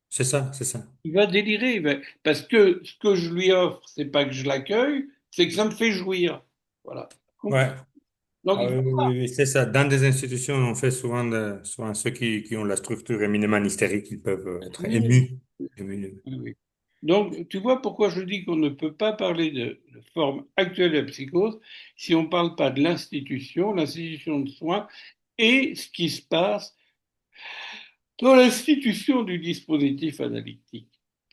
C'est ça, c'est ça. Il va délirer. Parce que ce que je lui offre, c'est pas que je l'accueille, c'est que ça me fait jouir. Voilà. Ouais. Donc, Ah il oui, faut oui, pas. oui, oui, c'est ça. Dans des institutions, on fait souvent, souvent ceux qui ont la structure éminemment hystérique, ils peuvent être Oui, émus. Émus. oui, oui. Donc, tu vois pourquoi je dis qu'on ne peut pas parler de forme actuelle de la psychose si on ne parle pas de l'institution de soins et ce qui se passe dans l'institution du dispositif analytique.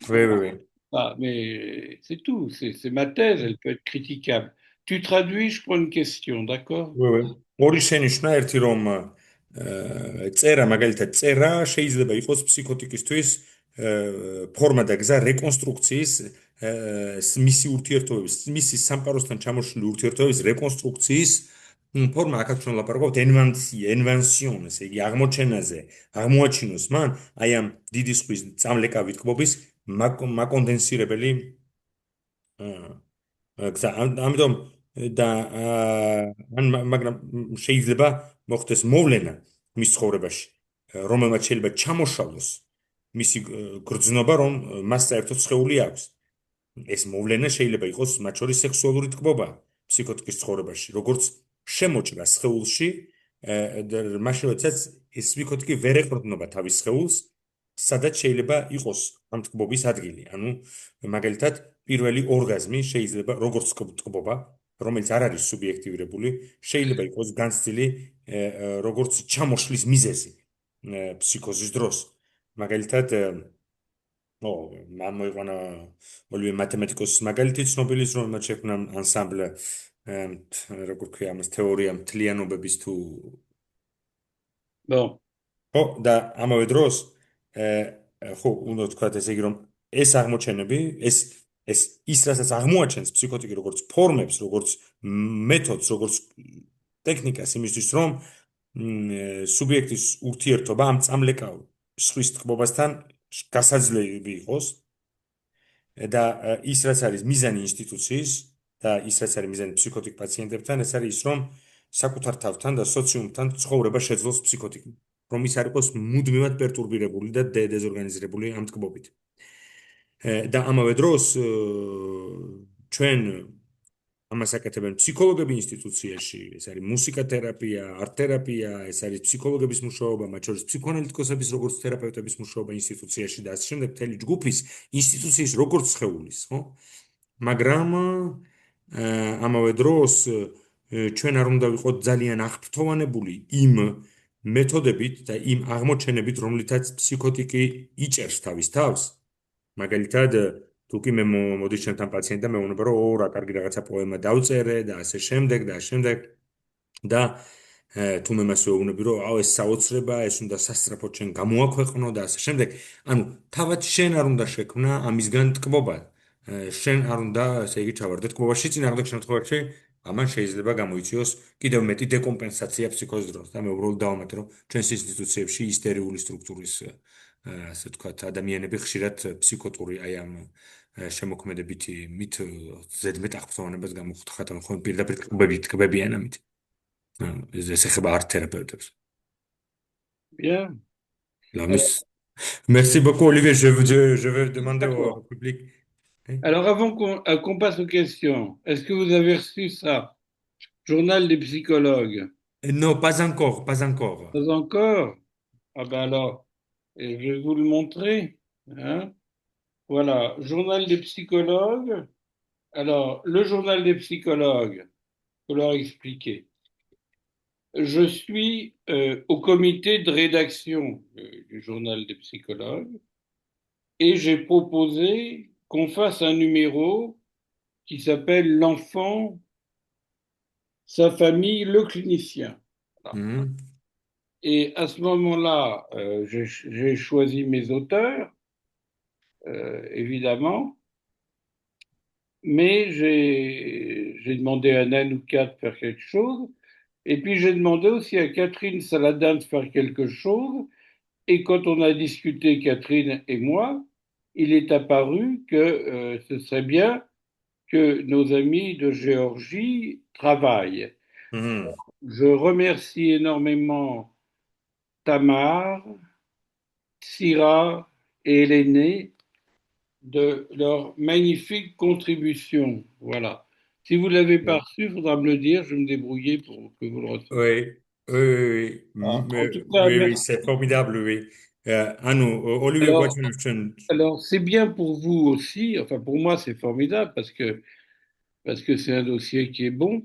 Oui, oui, oui. Ah, mais c'est tout, c'est ma thèse, elle peut être critiquable. Tu traduis, je prends une question, d'accord? ვე ორი შენიშვნა ერთი რომ წერა მაგალითად წერა შეიძლება იყოს ფსიქოტიკისთვის ფორმა და გზა რეკონსტრუქციის მისი ურთიერთობების მისი სამყაროსთან ჩამოშლილი ურთიერთობების რეკონსტრუქციის ფორმა აქაც ჩვენ ლაპარაკობთ ენვანსიონ ესე იგი აღმოჩენაზე აღმოაჩინოს მან აი ამ დიდი ზღვის წამლეკავი თქმობის მაკონდენსირებელი გზა ამიტომ და მაგრამ შეიძლება მოხდეს მოვლენა მის ცხოვრებაში რომელმაც შეიძლება ჩამოშალოს მისი გრძნობა რომ მას საერთოდ სხეული აქვს ეს მოვლენა შეიძლება იყოს მათ შორის სექსუალური თქმობა ფსიქოტიკის ცხოვრებაში როგორც შემოჭრა სხეულში მაშინ როდესაც ეს ფსიქოტიკი ვერ ეყრდნობა თავის სხეულს სადაც შეიძლება იყოს ამ თქმობის ადგილი ანუ მაგალითად პირველი ორგაზმი შეიძლება როგორც თქმობა რომელიც არ არის სუბიექტივირებული შეიძლება იყოს განცდილი როგორც ჩამოშლის მიზეზი ფსიქოზის დროს მაგალითად ო მოიყვანა ორივე მათემატიკოსის მაგალითი ცნობილის რომელმაც შექმნა ანსამბლ როგორ ქვია ამას თეორია მთლიანობების თუ Bon, ხო და ამავე დროს ხო უნდა თქვათ ესე იგი რომ ეს აღმოჩენები ეს ის რასაც აღმოაჩენს ფსიქოტიკი როგორც ფორმებს როგორც მეთოდს როგორც ტექნიკას იმისთვის რომ სუბიექტის ურთიერთობა ამ წამლეკავ სხვის თქმობასთან გასაძლებელი იყოს და ის რაც არის მიზანი ინსტიტუციის და ის რაც არის მიზანი ფსიქოტიკ პაციენტებთან, ეს არის ის, რომ საკუთარ თავთან და სოციუმთან ცხოვრება შეძლოს ფსიქოტიკი, რომ ის არ იყოს მუდმივად პერტურბირებული და დეზორგანიზებული ამ თქმობით. და ამავე დროს ჩვენ ამას აკეთებენ ფსიქოლოგები ინსტიტუციაში, ეს არის მუსიკათერაპია, არტ-თერაპია, ეს არის ფსიქოლოგების მუშაობა, მათ შორის ფსიქოანალიტიკოსების როგორც თერაპევტების მუშაობა ინსტიტუციაში და ასე შემდეგ, მთელი ჯგუფის ინსტიტუციის როგორც სხეულის, ხო? მაგრამ ამავე დროს ჩვენ არ უნდა ვიყოთ ძალიან აღფრთოვანებული იმ მეთოდებით და იმ აღმოჩენებით, რომლითაც ფსიქოტიკი იჭერს თავის თავს. მაგალითად, თუ კი მე მოდის ჩემთან პაციენტი და მეუბნება, რომ ო, რა კარგი რაღაცა პოემა დავწერე და ასე შემდეგ და ასე შემდეგ და თუ მე მას ვეუბნები, რომ აუ ეს საოცრება, ეს უნდა სასწრაფოდ ჩვენ გამოაქვეყნო და ასე შემდეგ, ანუ თავად შენ არ უნდა შექმნა ამისგან ტკბობა. შენ არ უნდა, ესე იგი, ჩავარდე ტკბობაში, წინააღმდეგ შემთხვევაში ამან შეიძლება გამოიწვიოს კიდევ მეტი დეკომპენსაცია ფსიქოზის დროს და მე უბრალოდ დავამატე, რომ ჩვენს ინსტიტუციებში ისტერიული სტრუქტურის ასე ვთქვათ, ადამიანები ხშირად ფსიქოტური აი ამ შემოქმედებითი მით ზედმეტ აღფრთოვანებას გამოხდათ, ანუ ხომ პირდაპირ ტკბებიან ამით. ეს ეხება არტ-თერაპევტებს. Bien. La Alors, miss. Merci beaucoup, Olivier. Je vais demander au d'accord. public. Hein. Alors, avant qu'on passe aux questions, est-ce que vous avez reçu ça? Journal des psychologues. Non, pas encore, pas encore. Pas encore? Ah ben alors, je vais vous le montrer. Hein. Voilà, journal des psychologues. Alors, le journal des psychologues, faut leur expliquer. Je suis au comité de rédaction du journal des psychologues et j'ai proposé qu'on fasse un numéro qui s'appelle L'enfant, sa famille, le clinicien. Voilà. Mhm. Et à ce moment-là, j'ai choisi mes auteurs, évidemment, mais j'ai demandé à Nanouka de faire quelque chose. Et puis j'ai demandé aussi à Catherine Saladin de faire quelque chose. Et quand on a discuté, Catherine et moi, il est apparu que ce serait bien que nos amis de Géorgie travaillent. Mhm. Je remercie énormément Tamar, Syrah et Hélène de leur magnifique contribution. Voilà. Si vous ne l'avez pas reçu, il faudra me le dire, je vais me débrouiller pour que vous le receviez. Oui, oui, oui, Voilà. En tout cas, oui, oui, merci. c'est formidable, oui. Anu, Olivier Alors, Watson, alors c'est bien pour vous aussi, enfin pour moi c'est formidable parce que c'est un dossier qui est bon,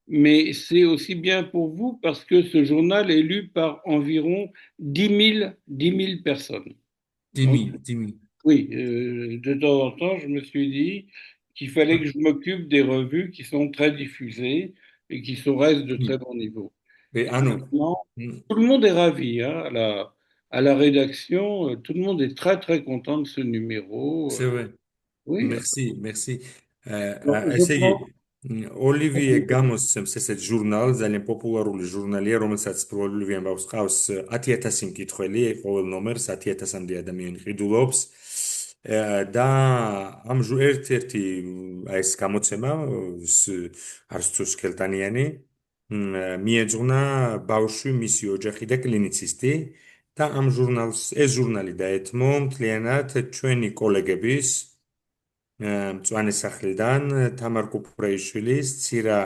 mais c'est aussi bien pour vous parce que ce journal est lu par environ 10 000 personnes. Donc, 10 000, 10 000. oui, de temps en temps, je me suis dit qu'il fallait que je m'occupe des revues qui sont très diffusées et qui sont restent de très bon niveau. Oui, Et Anu, maintenant, tout le monde est ravi hein, à la rédaction, tout le monde est très très content de ce numéro. c'est vrai. Oui, Merci, merci. alors, je ესე იგი, prends. ოლივიე გამოსცემს ესეთ ჟურნალს, ძალიან პოპულარული ჟურნალია, რომელსაც ოლივიე ამბავს ყავს 10,000 მკითხველი, ყოველ ნომერს 10,000-მდე ადამიანი ყიდულობს. და ამ ერთ-ერთი ეს გამოცემა არც თუ სქელტანიანი მიეძღვნა ბავშვი, მისი ოჯახი და კლინიცისტი და ამ ჟურნალს ეს ჟურნალი დაეთმო მთლიანად ჩვენი კოლეგების მწვანე სახლიდან თამარ კუპრეიშვილის, ცირა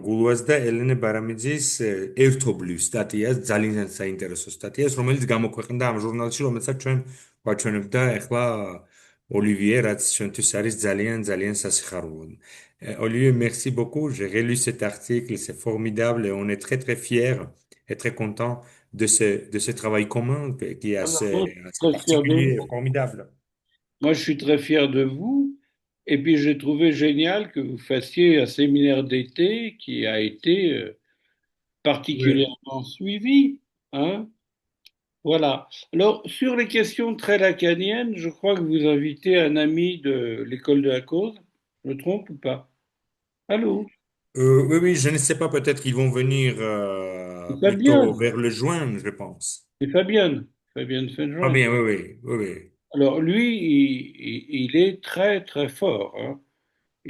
გულუას და ელენე ბარამიძის ერთობლივ სტატიას, ძალიან საინტერესო სტატიას, რომელიც გამოქვეყნდა ამ ჟურნალში, რომელსაც ჩვენ ვაჩვენებთ და ეხლა Olivier, რაც ჩვენთვის არის ძალიან ძალიან სასიხარულო. Olivier, merci beaucoup. J'ai relu cet article, c'est formidable et on est très très fiers et très contents de ce travail commun qui est Alors, assez très fier de particulier et vous. formidable. Moi, je suis très fier de vous. Et puis, j'ai trouvé génial que vous fassiez un séminaire d'été qui a été Oui. particulièrement suivi. Hein. Voilà. Alors, sur les questions très lacaniennes, je crois que vous invitez un ami de l'école de la cause. Je me trompe ou pas? Allô? Oui, oui, je ne sais pas, peut-être qu'ils vont venir C'est plutôt Fabienne. vers le juin, je pense. C'est Fabienne. Fabien Ah Fenger. bien, oui, oui, oui, oui. Alors lui, il est très très fort, hein.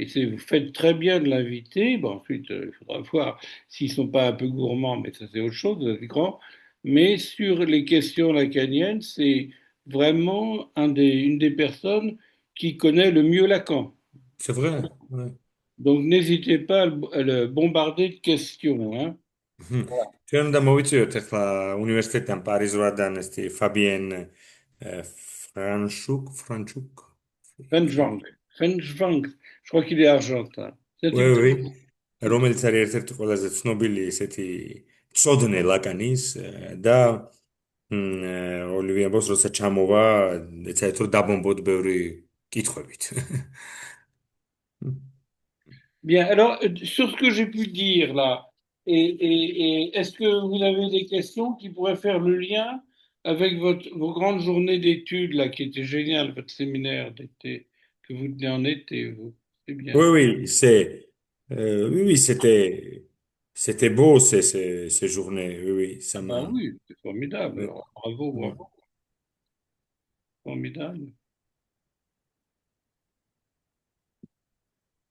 Et vous faites très bien de l'inviter. Bon, ensuite, il faudra voir s'ils sont pas un peu gourmands, mais ça c'est autre chose, vous êtes grand. Mais sur les questions lacaniennes, c'est vraiment une des personnes qui connaît le mieux Lacan. C'est vrai. Ouais. Donc n'hésitez pas à le bombarder de questions, hein. Mhm. ჩვენ უნდა მოვიწიოთ ახლა უნივერსიტეტიდან პარიზვარდან ესეთი ფაბიენ ფრანჩუკ Fenjang. Fenjang. Je crois qu'il est argentin. C'est Oui, une oui, très- რომელიც არის ერთ-ერთი ყველაზე ცნობილი ესეთი წოდნე ლაკანის და ოლივია ბოს როცა ჩამოვა ეცადეთ რომ დაბომბოთ ბევრი კითხვებით. Bien, alors, sur ce que j'ai pu dire là, est-ce que vous avez des questions qui pourraient faire le lien avec vos grandes journées d'études là, qui étaient géniales, votre séminaire d'été, que vous tenez en été, vous? C'est Oui, bien. oui, oui, oui, c'était beau ces journées. Oui, oui, ça Ah m'a. oui, c'est formidable. Oui. Alors, bravo, Mm. bravo, formidable.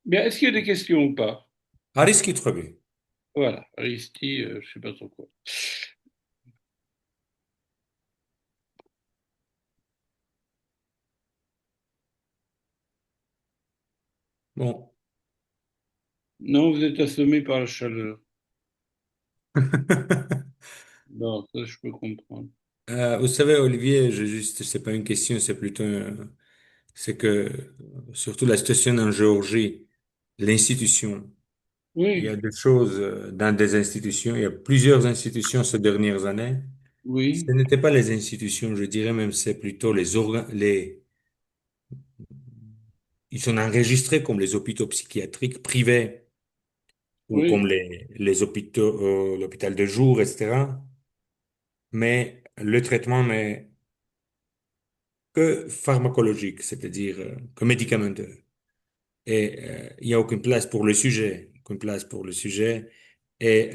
Bien, est-ce qu'il y a des questions ou pas? არის კითხვები? Voilà, Aristi, je sais pas trop quoi. Bon. Non, vous êtes assommé par la chaleur. Non, ça je peux comprendre. Vous savez, Olivier, c'est pas une question, c'est plutôt, c'est que, surtout la situation en Géorgie, l'institution, il y a Oui, des choses dans des institutions, il y a plusieurs institutions ces dernières années. Ce oui, n'étaient pas les institutions, je dirais même, c'est plutôt ils sont enregistrés comme les hôpitaux psychiatriques privés ou oui, comme les hôpitaux, l'hôpital de jour, etc. Mais le traitement n'est que pharmacologique, c'est-à-dire que médicamenteux. Et il n'y a aucune place pour le sujet, aucune place pour le sujet. Et,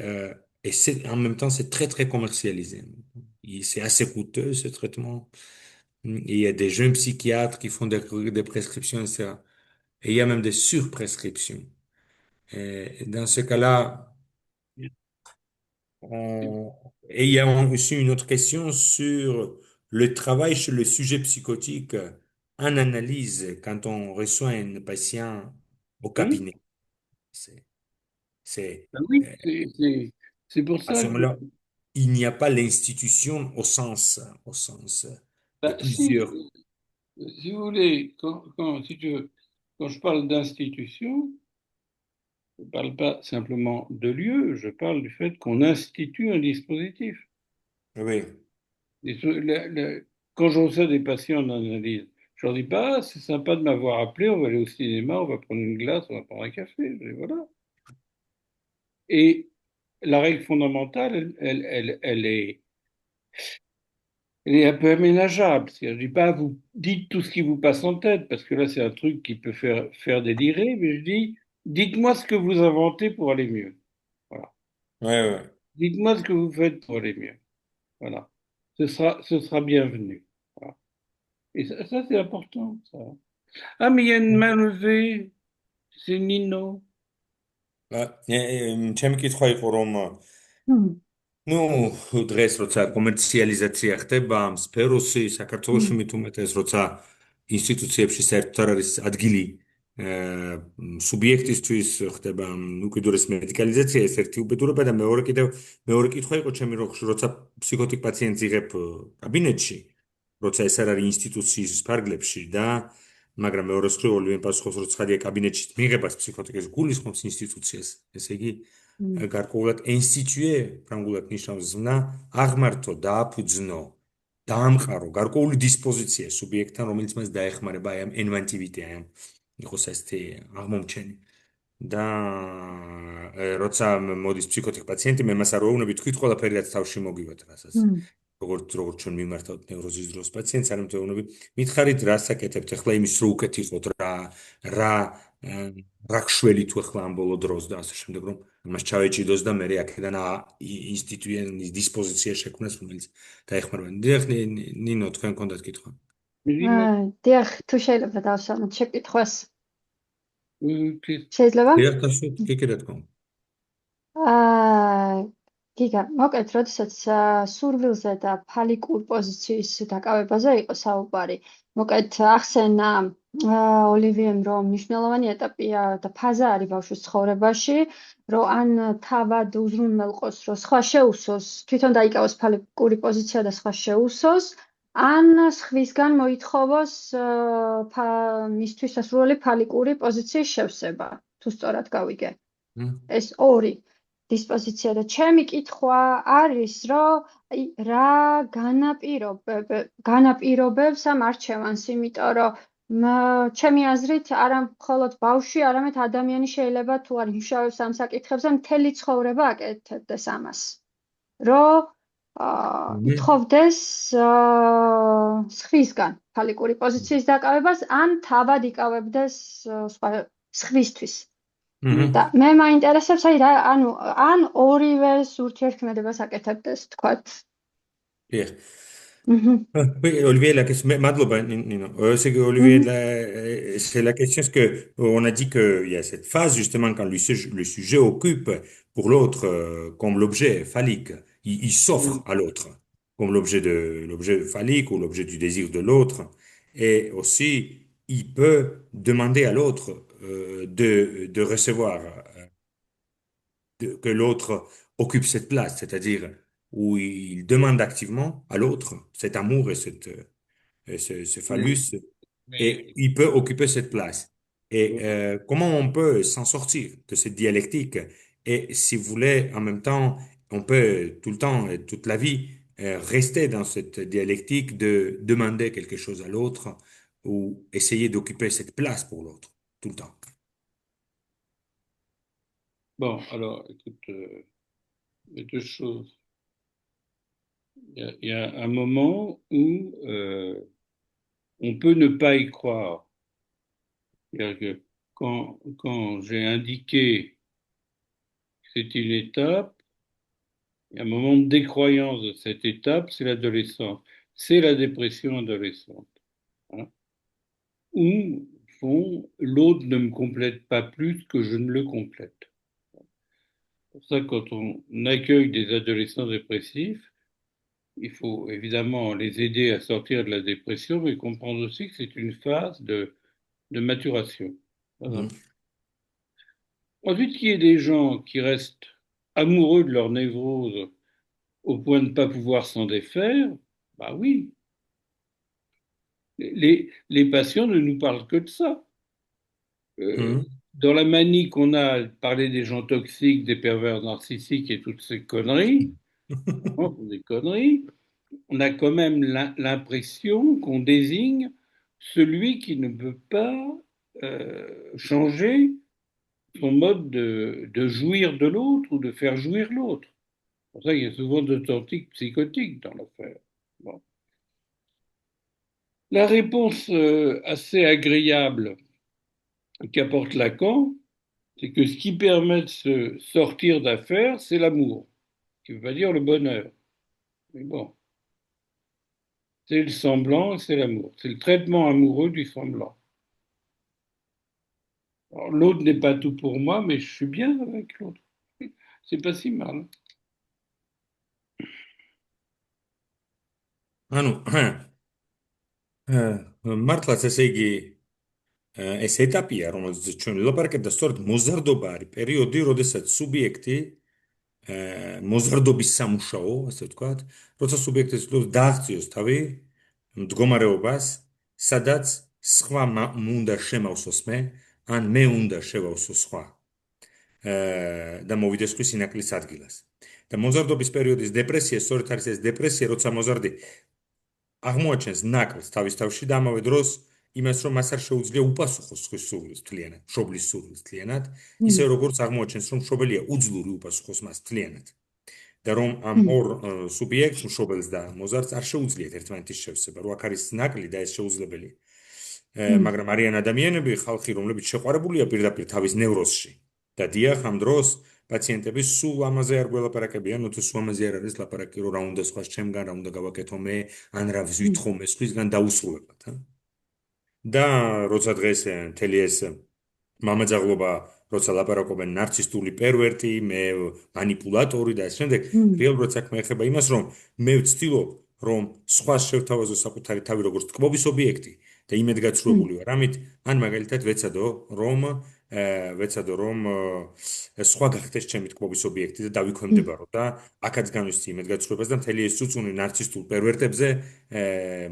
en même temps, c'est très, très commercialisé. C'est assez coûteux, ce traitement. Il y a des jeunes psychiatres qui font des prescriptions, etc. Et il y a même des surprescriptions. Et dans ce cas-là, et il y a aussi une autre question sur le travail sur le sujet psychotique en analyse quand on reçoit un patient au oui. cabinet. C'est, c'est, Ben oui, euh, c'est pour à ça ce que, moment-là, il n'y a pas l'institution au sens de ben, si, plusieurs. si vous voulez, si tu veux, quand je parle d'institution, je ne parle pas simplement de lieu, je parle du fait qu'on institue un dispositif. Oui, Quand je reçois des patients en analyse, je leur dis pas, ah, c'est sympa de m'avoir appelé, on va aller au cinéma, on va prendre une glace, on va prendre un café. Je dis, voilà. Et la règle fondamentale, elle est un peu aménageable. C'est-à-dire, je dis pas, vous dites tout ce qui vous passe en tête, parce que là, c'est un truc qui peut faire délirer, mais je dis, dites-moi ce que vous inventez pour aller mieux. Voilà. oui, oui. Dites-moi ce que vous faites pour aller mieux. Voilà. Ce sera bienvenu. Voilà. Et ça c'est important, ça. Ah, mais il y a une main levée. C'est Nino. ჩემი კითხვა იყო რომ ну, დღეს როცა კომერციალიზაცია ხდება ამ სფეროსი საქართველოში მით უმეტეს როცა ინსტიტუციებში საერთოდ არ არის ადგილი სუბიექტისთვის ხდება უკიდურეს მედიკალიზაცია ეს ერთი უბედურება და მეორე კითხვა იყო ჩემი როცა ფსიქოტიკ პაციენტს იღებ კაბინეტში როცა ეს არ არის ინსტიტუციის ფარგლებში და მაგრამ მეორე მხრივ ორივე პასუხობს რომ ცხადია კაბინეტში მიიღებას ფსიქოტიკის გულისხმობს ინსტიტუციას ესე იგი გარკვეულად ინსტიტუე ფრანგულად ნიშნავს ზნა აღმართო დააფუძნო დაამყარო გარკვეული დისპოზიცია სუბიექტთან რომელიც მას დაეხმარება აი ამ ენვანტივიტე აი ამ იყოს ესეთი აღმომჩენი და როცა მოდის ფსიქოტიკ პაციენტი მე მას არ ვეუბნები თქვით ყველაფერი რაც თავში მოგივათ რასაც როგორც ჩვენ მიმართავთ ნევროზის დროს პაციენტს არ მეთეუნები მითხარით რას აკეთებთ ახლა იმის რო უკეთ იყოთ რა რა რა შველი თუ ახლა ამ ბოლო დროს და ასე შემდეგ რომ მას ჩავეჭიდოს და მე აქედან ინსტიტუციის დისპოზიცია შექმნას, რომელიც დაეხმარება. დიახ, ნინო, თქვენ გქონდათ კითხვა? დიახ, თუ შეიძლება დავსვამოთ შეკითხვას. მ, შეიძლება? დიახ, თასოთ, კი რა თქმა უნდა. გიგა, მოკლედ, როდესაც სურვილზე და ფალიკურ პოზიციის დაკავებაზე იყო საუბარი, მოკლედ ახსენა ოლივიემ, რომ მნიშვნელოვანი ეტაპია და ფაზა არის ბავშვის ცხოვრებაში, რომ ან თავად უზრუნველყოს, რომ სხვა შეუსოს, თვითონ დაიკავოს ფალიკური პოზიცია და სხვა შეუსოს, ან სხვისგან მოითხოვოს მისთვის სასურველი ფალიკური პოზიციის შევსება, თუ სწორად გავიგე. ეს ორი დისპოზიცია და ჩემი კითხვა არის, რომ რა განაპირობებს ამ არჩევანს, იმიტომ რომ ჩემი აზრით არა მხოლოდ ბავშვი, არამედ ადამიანი შეიძლება თუ არ იმუშავებს ამ საკითხებზე, მთელი ცხოვრება აკეთებდეს ამას. რომ ითხოვდეს სხვისგან ფალიკური პოზიციის დაკავებას, ან თავად იკავებდეს სხვისთვის. და მე მაინტერესებს, ან ორივეს ურთიერთქმედებას აკეთებდეს, თქვათ. დიახ. Olivier, madloba, Nino. C'est que Olivier, c'est la question, c'est que on a dit qu'il y a cette phase justement quand le sujet occupe pour l'autre comme l'objet phallique, il s'offre à l'autre comme l'objet phallique ou l'objet du désir de l'autre, et aussi il peut demander à l'autre de recevoir que l'autre occupe cette place, c'est-à-dire où il demande activement à l'autre cet amour et ce phallus, et il peut occuper cette place. Et comment on peut s'en sortir de cette dialectique? Et si vous voulez, en même temps, on peut tout le temps et toute la vie rester dans cette dialectique de demander quelque chose à l'autre ou essayer d'occuper cette place pour l'autre, tout le temps. Bon, alors, écoute, il y a deux choses. Il y a un moment où on peut ne pas y croire. C'est-à-dire que quand j'ai indiqué que c'est une étape, il y a un moment de décroyance de cette étape, c'est l'adolescence. C'est la dépression adolescente. Hein, où, au fond, l'autre ne me complète pas plus que je ne le complète. C'est pour ça que quand on accueille des adolescents dépressifs, il faut évidemment les aider à sortir de la dépression, mais comprendre aussi que c'est une phase de maturation. Voilà. Ensuite, qu'il y ait des gens qui restent amoureux de leur névrose au point de ne pas pouvoir s'en défaire, bah oui. Les patients ne nous parlent que de ça. Dans la manie qu'on a de parler des gens toxiques, des pervers narcissiques et toutes ces conneries, des conneries, on a quand même l'impression qu'on désigne celui qui ne peut pas changer son mode de jouir de l'autre ou de faire jouir l'autre. C'est pour ça qu'il y a souvent d'authentiques psychotiques dans l'affaire. Bon. La réponse assez agréable qu'apporte Lacan, c'est que ce qui permet de se sortir d'affaire, c'est l'amour, qui ne veut pas dire le bonheur. Mais bon, c'est le semblant, c'est l'amour. C'est le traitement amoureux du semblant. Alors, l'autre n'est pas tout pour moi, mais je suis bien avec l'autre. C'est pas si mal. მართლაც ესე იგი ეს ეტაპია, რომელზეც ჩვენ ვილაპარაკებთ და სწორედ მოზარდობა არის პერიოდი, როდესაც სუბიექტი მოზარდობის სამუშაო, ასე ვთქვათ, როცა სუბიექტი ცდილობს დააღწიოს თავი მდგომარეობას, სადაც სხვა უნდა შემავსოს მე, ან მე უნდა შევავსო სხვა და მოვიდეს ხვის სინაკლის ადგილას. და მოზარდობის პერიოდის დეპრესია სწორედ არის ეს დეპრესია, როცა მოზარდი აღმოაჩენს ნაკლს თავის თავში და ამავე დროს იმას, რომ მას არ შეუძლია უპასუხოს ხვის სურვილს მთლიანად, მშობლის სურვილს მთლიანად, ისე როგორც აღმოაჩენს, რომ მშობელია უძლური უპასუხოს მას მთლიანად. და რომ ამ ორ სუბიექტს, მშობელს და მოზარდს არ შეუძლიათ ერთმანეთის შევსება, რომ აქ არის ნაკლი და ეს შეუძლებელია. მაგრამ არიან ადამიანები, ხალხი, რომლებიც შეყვარებულია პირდაპირ თავის ნევროზში. და დიახ, ამ დროს პაციენტები სულ ამაზე არ გველაპარაკებიან, თუ სულ ამაზე არ არის ლაპარაკი, რომ რა უნდა სხვა ჩემგან, რა უნდა გავაკეთო მე, ან რა ვითხოვ მე სხვისგან დაუსრულებად, და როცა დღეს მთელი ეს მამაძაღლობა, როცა ლაპარაკობენ ნარცისტული პერვერტი, მე მანიპულატორი და ამ შემდეგ, რეალურად საქმე ეხება იმას, რომ მე ვცდილობ, რომ სხვა შევთავაზო საკუთარი თავი როგორც თქმობის ობიექტი და იმედგაცრუებული ვარ ამით, ან მაგალითად ვეცადო რომ სხვა გახდეს ჩემი თქმობის ობიექტი და დავიქვემდებარო და აქაც განვისცი იმედგაცრუებას და მთელი ეს წუწუნი ნარცისტულ პერვერტებზე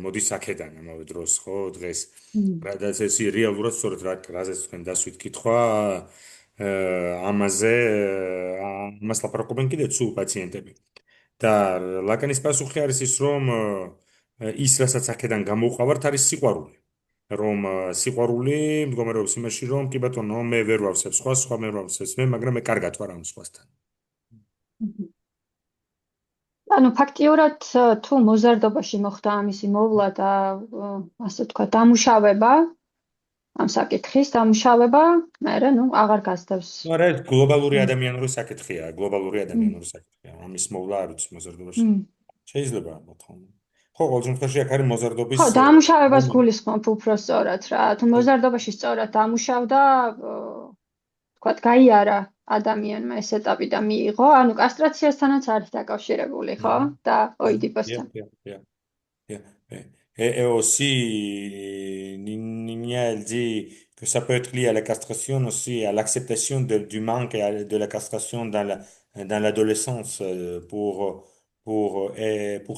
მოდის აქედან ამავე დროს, ხო, დღეს რადგან ეს რეალურად სწორედ რაზეც თქვენ დასვით კითხვა ამას ლაპარაკობენ კიდევ სულ პაციენტები. და ლაკანის პასუხი არის ის, რომ ის რასაც აქედან გამოვყავართ არის სიყვარული. რომ სიყვარული მდგომარეობს იმაში, რომ კი ბატონო, მე ვერ ვავსებ სხვა მე ვერ ვავსებს მე, მაგრამ მე კარგად ვარ ამ სხვასთან. ანუ ფაქტიურად თუ მოზარდობაში მოხდა ამისი მოვლა და ასე თქვა დამუშავება ამ საკითხის დამუშავება, მერე ნუ აღარ გასდევს. არა, ეს გლობალური ადამიანური საკითხია, ამის მოვლა არ ვიცი მოზარდობაში. შეიძლება მოთხოვნა. ხო, ყოველ შემთხვევაში აქ არის მოზარდობის ხო, დამუშავებას გულისხმობ უფრო სწორად რა. თუ მოზარდობაში სწორად დამუშავდა, თქვა, გაიარა ადამიანმა ეს ეტაპი და მიიღო, ანუ კასტრაციასთანაც არის დაკავშირებული, ხო? და ოიდიპოსთან. Et aussi, Nina, elle dit que ça peut être lié à la castration aussi, à l'acceptation du manque et de la castration dans l'adolescence pour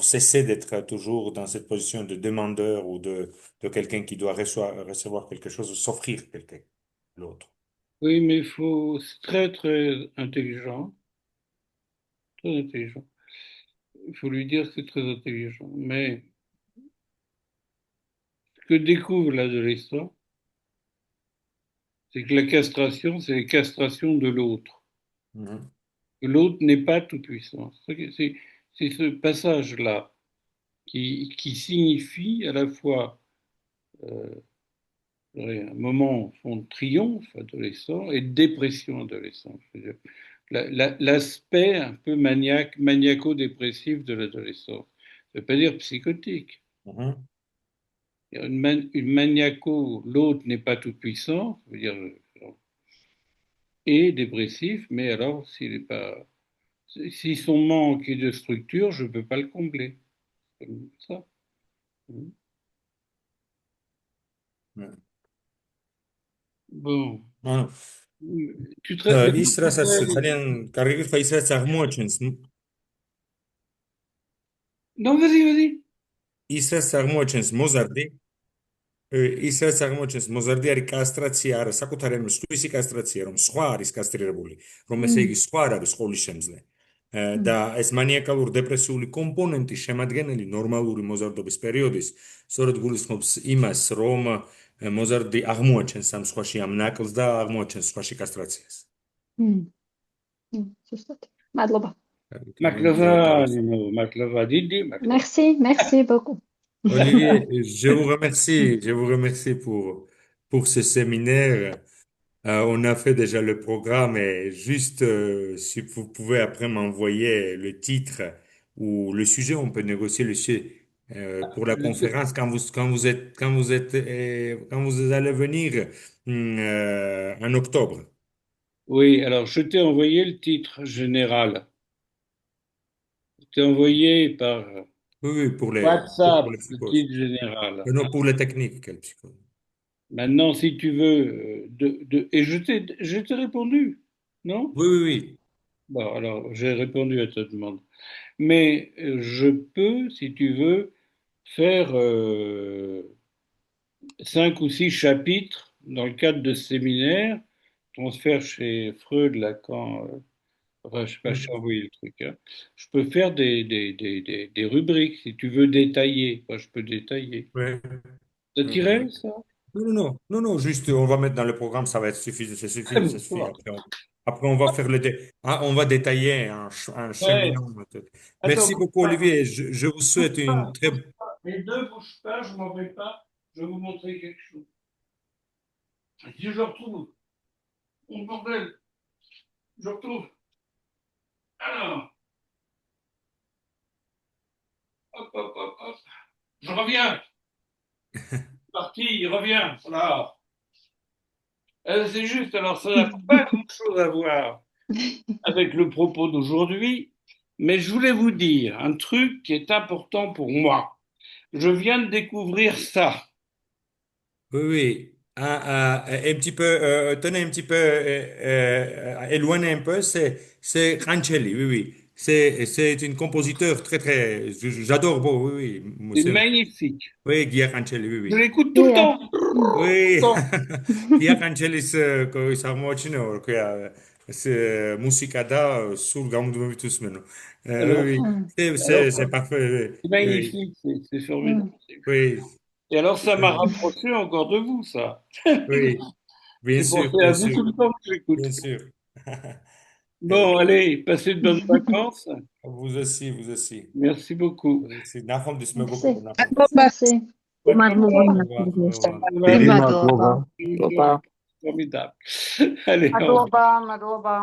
cesser d'être toujours dans cette position de demandeur ou de quelqu'un qui doit recevoir quelque chose ou s'offrir quelqu'un l'autre. Oui, mais c'est très, très intelligent. Très intelligent. Il faut lui dire que c'est très intelligent. Mais ce que découvre l'adolescent, c'est que la castration, c'est la castration de l'autre. Que l'autre n'est pas tout puissant. C'est ce passage-là qui signifie à la fois un moment de triomphe adolescent et de dépression adolescente. L'aspect un peu maniaco-dépressif de l'adolescence. Ça ne veut pas dire psychotique. Une maniaco, l'autre n'est pas tout puissant, ça veut dire, et dépressif, mais alors si son manque est de structure, je ne peux pas le combler. Comme ça. Bon. Tu traites. ის რასაც ძალიან კარგი გიხდა, ის რაც აღმოაჩენს. Non, vas-y. ის რაც აღმოაჩენს მოზარდი არის კასტრაცია, არა საკუთარი სხვისი კასტრაცია, რომ სხვა არის კასტრირებული, რომ ესე იგი სხვა არ არის ყოლის შემძლე. და ეს მანიაკალურ დეპრესიული კომპონენტი შემადგენელი ნორმალური მოზარდობის პერიოდის სწორედ გულისხმობს იმას, რომ მოზარდი აღმოაჩენს ამ სხვაში ამ ნაკლს და აღმოაჩენს სხვაში კასტრაციას. ზუსტად. მადლობა. Maklava, Didi. Merci beaucoup. Olivier, je vous remercie pour ce séminaire. On a fait déjà le programme et juste si vous pouvez après m'envoyer le titre ou le sujet, on peut négocier le sujet pour la conférence quand vous allez venir en octobre. Oui, alors je t'ai envoyé le titre général. Je t'ai envoyé par pour les WhatsApp, pour le titre général. Non, pour les techniques, quelle psychose. Maintenant, si tu veux, et je t'ai répondu, non? Oui. Bon, alors, j'ai répondu à ta demande. Mais je peux, si tu veux, faire 5 ou 6 chapitres dans le cadre de ce séminaire, transfert chez Freud, Lacan, enfin, je sais pas, je t'ai envoyé le truc. Hein. Je peux faire des rubriques, si tu veux détailler. Enfin, je peux détailler. Ouais. Ça t'irait, ça? Non, juste on va mettre dans le programme, ça va être suffisant, ça suffit. Après, on va faire on va détailler un cheminement. Merci beaucoup, Olivier. Je vous souhaite une très... Les deux bougent pas, je m'en vais pas, je vais vous montrer quelque chose. Si je retrouve, mon bordel, je retrouve. Alors, hop, hop, hop, hop. Je reviens. Parti, reviens. Alors, c'est juste, alors ça n'a pas grand-chose à voir avec le propos d'aujourd'hui, mais je voulais vous dire un truc qui est important pour moi. Je viens de découvrir ça. Oui, oui. Un petit peu, tenez un petit peu, éloigné un peu, c'est Rancelli, oui, oui. C'est un compositeur très, très, j'adore, bon, oui, oui. C'est magnifique. Oui, Guy Rancelli, oui, Je oui. l'écoute tout le დიახ. temps. Tout Oui, le temps. Guy Rancellis, აღმოაჩინე, c'est musica da sul გამუდმებით უსმენო. Oui, Alors, oui. მმ, C'est alors, parfait. c'est Oui, magnifique, c'est formidable. მმ. oui, Et alors, ça m'a oui, rapproché encore de vous, ça. oui, bien J'ai sûr, pensé bien à vous sûr, tout le temps que j'écoute. bien sûr. Bon, allez, passez de bonnes vacances. Vous aussi, vous aussi. Merci beaucoup. Vous aussi. ნახვამდის მერსი. მეგობრებო, ნახვამდის. მერსი. მადლობა Au revoir, au მადლობა revoir. Formidable. დიდი მადლობა. მადლობა Formidable. Allez, au revoir. მადლობა მადლობა